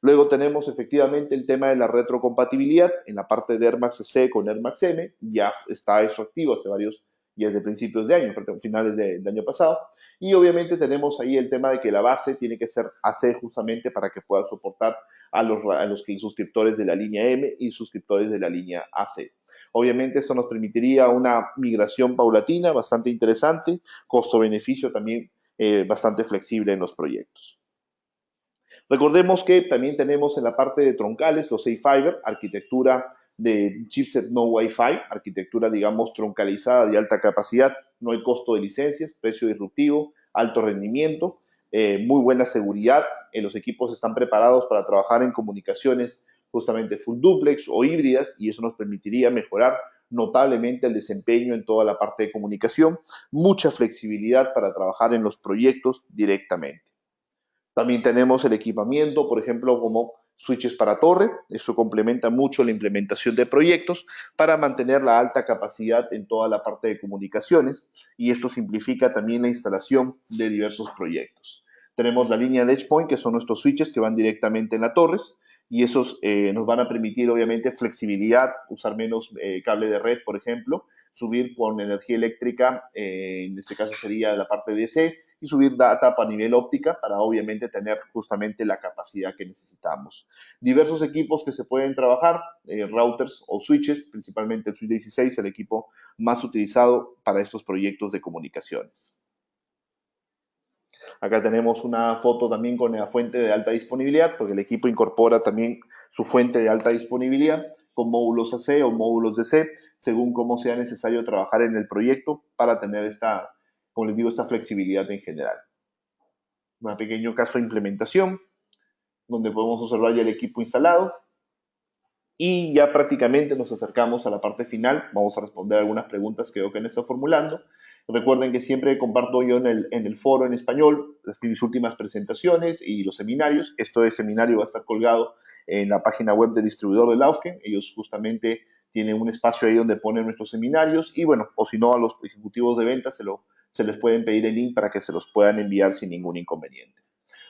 Luego tenemos efectivamente el tema de la retrocompatibilidad en la parte de Air Max C con Air Max M, ya está eso activo hace varios, ya desde principios de año, finales del año pasado, y obviamente tenemos ahí el tema de que la base tiene que ser AC justamente para que pueda soportar a los suscriptores de la línea M y suscriptores de la línea AC. Obviamente esto nos permitiría una migración paulatina bastante interesante, costo-beneficio también bastante flexible en los proyectos. Recordemos que también tenemos en la parte de troncales los A-Fiber, arquitectura de chipset no Wi-Fi, arquitectura, digamos, troncalizada de alta capacidad, no hay costo de licencias, precio disruptivo, alto rendimiento, muy buena seguridad. Los equipos están preparados para trabajar en comunicaciones justamente full duplex o híbridas y eso nos permitiría mejorar notablemente el desempeño en toda la parte de comunicación, mucha flexibilidad para trabajar en los proyectos directamente. También tenemos el equipamiento, por ejemplo, como switches para torre. Eso complementa mucho la implementación de proyectos para mantener la alta capacidad en toda la parte de comunicaciones y esto simplifica también la instalación de diversos proyectos. Tenemos la línea de EdgePoint, que son nuestros switches que van directamente en las torres y esos nos van a permitir obviamente flexibilidad, usar menos cable de red, por ejemplo, subir con energía eléctrica, en este caso sería la parte DC, y subir data a nivel óptica para obviamente tener justamente la capacidad que necesitamos. Diversos equipos que se pueden trabajar, routers o switches, principalmente el switch 16, el equipo más utilizado para estos proyectos de comunicaciones. Acá tenemos una foto también con la fuente de alta disponibilidad, porque el equipo incorpora también su fuente de alta disponibilidad con módulos AC o módulos DC, según cómo sea necesario trabajar en el proyecto para tener esta, como les digo, esta flexibilidad en general. Un pequeño caso de implementación. donde podemos observar ya el equipo instalado. Y ya prácticamente nos acercamos a la parte final. Vamos a responder algunas preguntas que veo que han estado formulando. Recuerden que siempre comparto yo en el foro en español mis últimas presentaciones y los seminarios. Este seminario va a estar colgado en la página web del distribuidor de Laufken. Ellos justamente tienen un espacio ahí donde ponen nuestros seminarios y bueno, o si no, a los ejecutivos de ventas se les pueden pedir el link para que se los puedan enviar sin ningún inconveniente.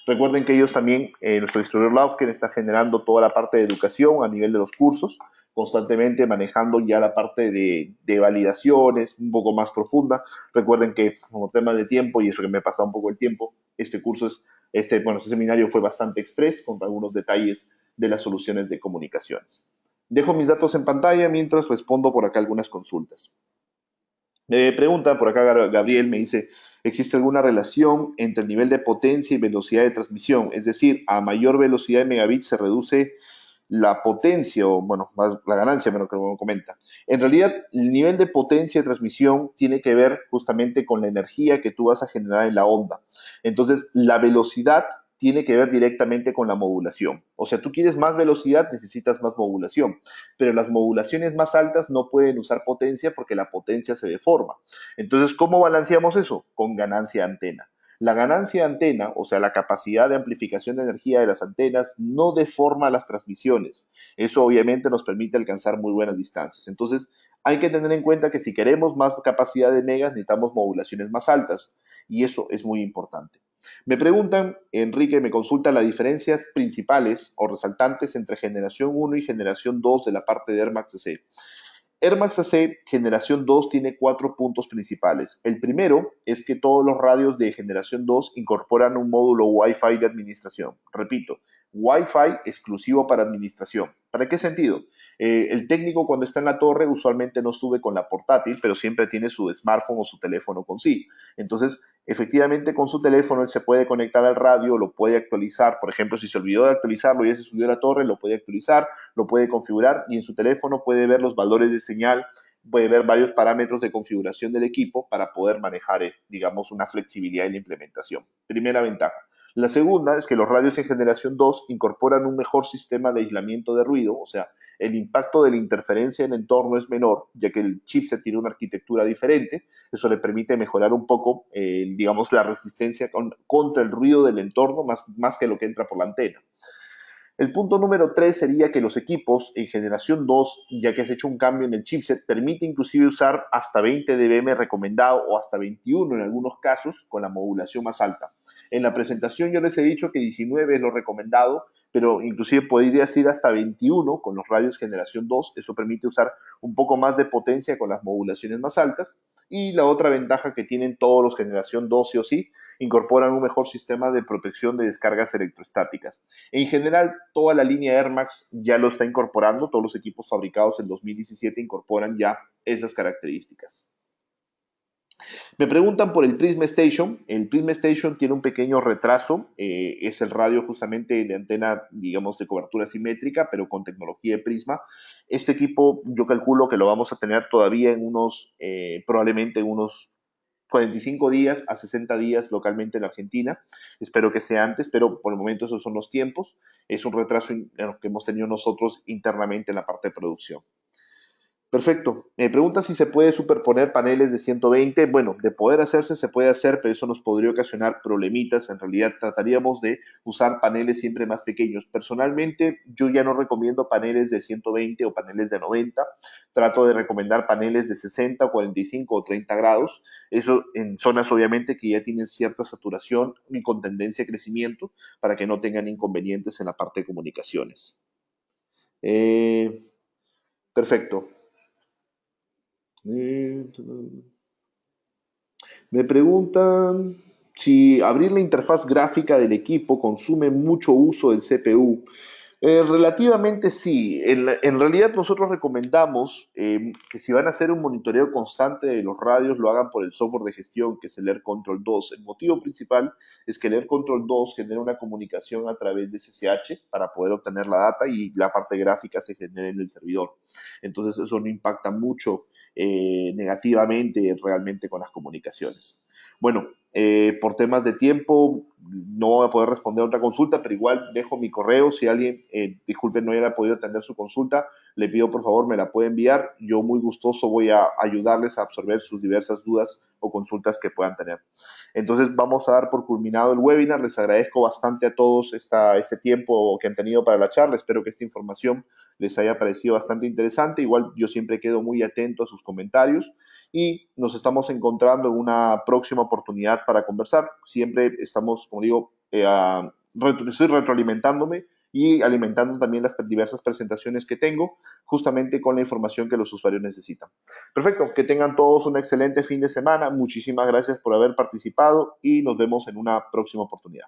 Recuerden que ellos también, nuestro distribuidor Laufken está generando toda la parte de educación a nivel de los cursos, constantemente manejando ya la parte de validaciones un poco más profunda. Recuerden que como tema de tiempo, y eso que me ha pasado un poco el tiempo, este curso este seminario fue bastante express con algunos detalles de las soluciones de comunicaciones. Dejo mis datos en pantalla mientras respondo por acá algunas consultas. Me pregunta por acá Gabriel, me dice, ¿existe alguna relación entre el nivel de potencia y velocidad de transmisión? Es decir, a mayor velocidad de megabits se reduce la potencia, o bueno, más la ganancia, menos que lo comenta. En realidad, el nivel de potencia de transmisión tiene que ver justamente con la energía que tú vas a generar en la onda. Entonces, la velocidad tiene que ver directamente con la modulación. O sea, tú quieres más velocidad, necesitas más modulación, pero las modulaciones más altas no pueden usar potencia porque la potencia se deforma. Entonces, ¿cómo balanceamos eso? Con ganancia de antena. La ganancia de antena, o sea, la capacidad de amplificación de energía de las antenas, no deforma las transmisiones. Eso obviamente nos permite alcanzar muy buenas distancias. Entonces, hay que tener en cuenta que si queremos más capacidad de megas, necesitamos modulaciones más altas. Y eso es muy importante. Me preguntan, Enrique me consulta las diferencias principales o resaltantes entre generación 1 y generación 2 de la parte de Airmax AC. Airmax AC generación 2 tiene 4 puntos principales. El primero es que todos los radios de generación 2 incorporan un módulo Wi-Fi de administración. Repito, Wi-Fi exclusivo para administración. ¿Para qué sentido? El técnico cuando está en la torre usualmente no sube con la portátil, pero siempre tiene su smartphone o su teléfono con sí. Entonces, efectivamente con su teléfono él se puede conectar al radio, lo puede actualizar. Por ejemplo, si se olvidó de actualizarlo y ya se subió a la torre, lo puede actualizar, lo puede configurar y en su teléfono puede ver los valores de señal, puede ver varios parámetros de configuración del equipo para poder manejar, digamos, una flexibilidad en la implementación. Primera ventaja. La segunda es que los radios en generación 2 incorporan un mejor sistema de aislamiento de ruido, o sea, el impacto de la interferencia en el entorno es menor, ya que el chipset tiene una arquitectura diferente. Eso le permite mejorar un poco, digamos, la resistencia contra el ruido del entorno, más que lo que entra por la antena. El punto número 3 sería que los equipos en generación 2, ya que has hecho un cambio en el chipset, permite inclusive usar hasta 20 dBm recomendado o hasta 21 en algunos casos con la modulación más alta. En la presentación yo les he dicho que 19 es lo recomendado, pero inclusive podrías ir hasta 21 con los radios generación 2. Eso permite usar un poco más de potencia con las modulaciones más altas. Y la otra ventaja que tienen todos los generación 2 sí o sí, incorporan un mejor sistema de protección de descargas electrostáticas. En general, toda la línea Air Max ya lo está incorporando, todos los equipos fabricados en 2017 incorporan ya esas características. Me preguntan por el Prisma Station. El Prisma Station tiene un pequeño retraso. Es el radio justamente de antena, digamos, de cobertura simétrica, pero con tecnología de Prisma. Este equipo yo calculo que lo vamos a tener todavía en probablemente en unos 45 días a 60 días localmente en Argentina. Espero que sea antes, pero por el momento esos son los tiempos. Es un retraso que hemos tenido nosotros internamente en la parte de producción. Perfecto. Me pregunta si se puede superponer paneles de 120. Bueno, de poder hacerse, se puede hacer, pero eso nos podría ocasionar problemitas. En realidad, trataríamos de usar paneles siempre más pequeños. Personalmente, yo ya no recomiendo paneles de 120 o paneles de 90. Trato de recomendar paneles de 60, 45 o 30 grados. Eso en zonas, obviamente, que ya tienen cierta saturación y con tendencia a crecimiento para que no tengan inconvenientes en la parte de comunicaciones. Perfecto. Me preguntan si abrir la interfaz gráfica del equipo consume mucho uso del CPU. Relativamente sí. En realidad nosotros recomendamos que si van a hacer un monitoreo constante de los radios, lo hagan por el software de gestión, que es el Air Control 2. El motivo principal es que el Air Control 2 genera una comunicación a través de SSH para poder obtener la data y la parte gráfica se genera en el servidor. Entonces eso no impacta mucho negativamente realmente con las comunicaciones. Bueno, Por temas de tiempo no voy a poder responder otra consulta, pero igual dejo mi correo. Si alguien, disculpen, no haya podido atender su consulta, le pido por favor me la puede enviar. Yo muy gustoso voy a ayudarles a absorber sus diversas dudas o consultas que puedan tener. Entonces vamos a dar por culminado el webinar. Les agradezco bastante a todos este tiempo que han tenido para la charla. Espero que esta información les haya parecido bastante interesante. Igual yo siempre quedo muy atento a sus comentarios y nos estamos encontrando en una próxima oportunidad para conversar. Siempre estamos, como digo, estoy retroalimentándome y alimentando también las diversas presentaciones que tengo, justamente con la información que los usuarios necesitan. Perfecto, que tengan todos un excelente fin de semana. Muchísimas gracias por haber participado y nos vemos en una próxima oportunidad.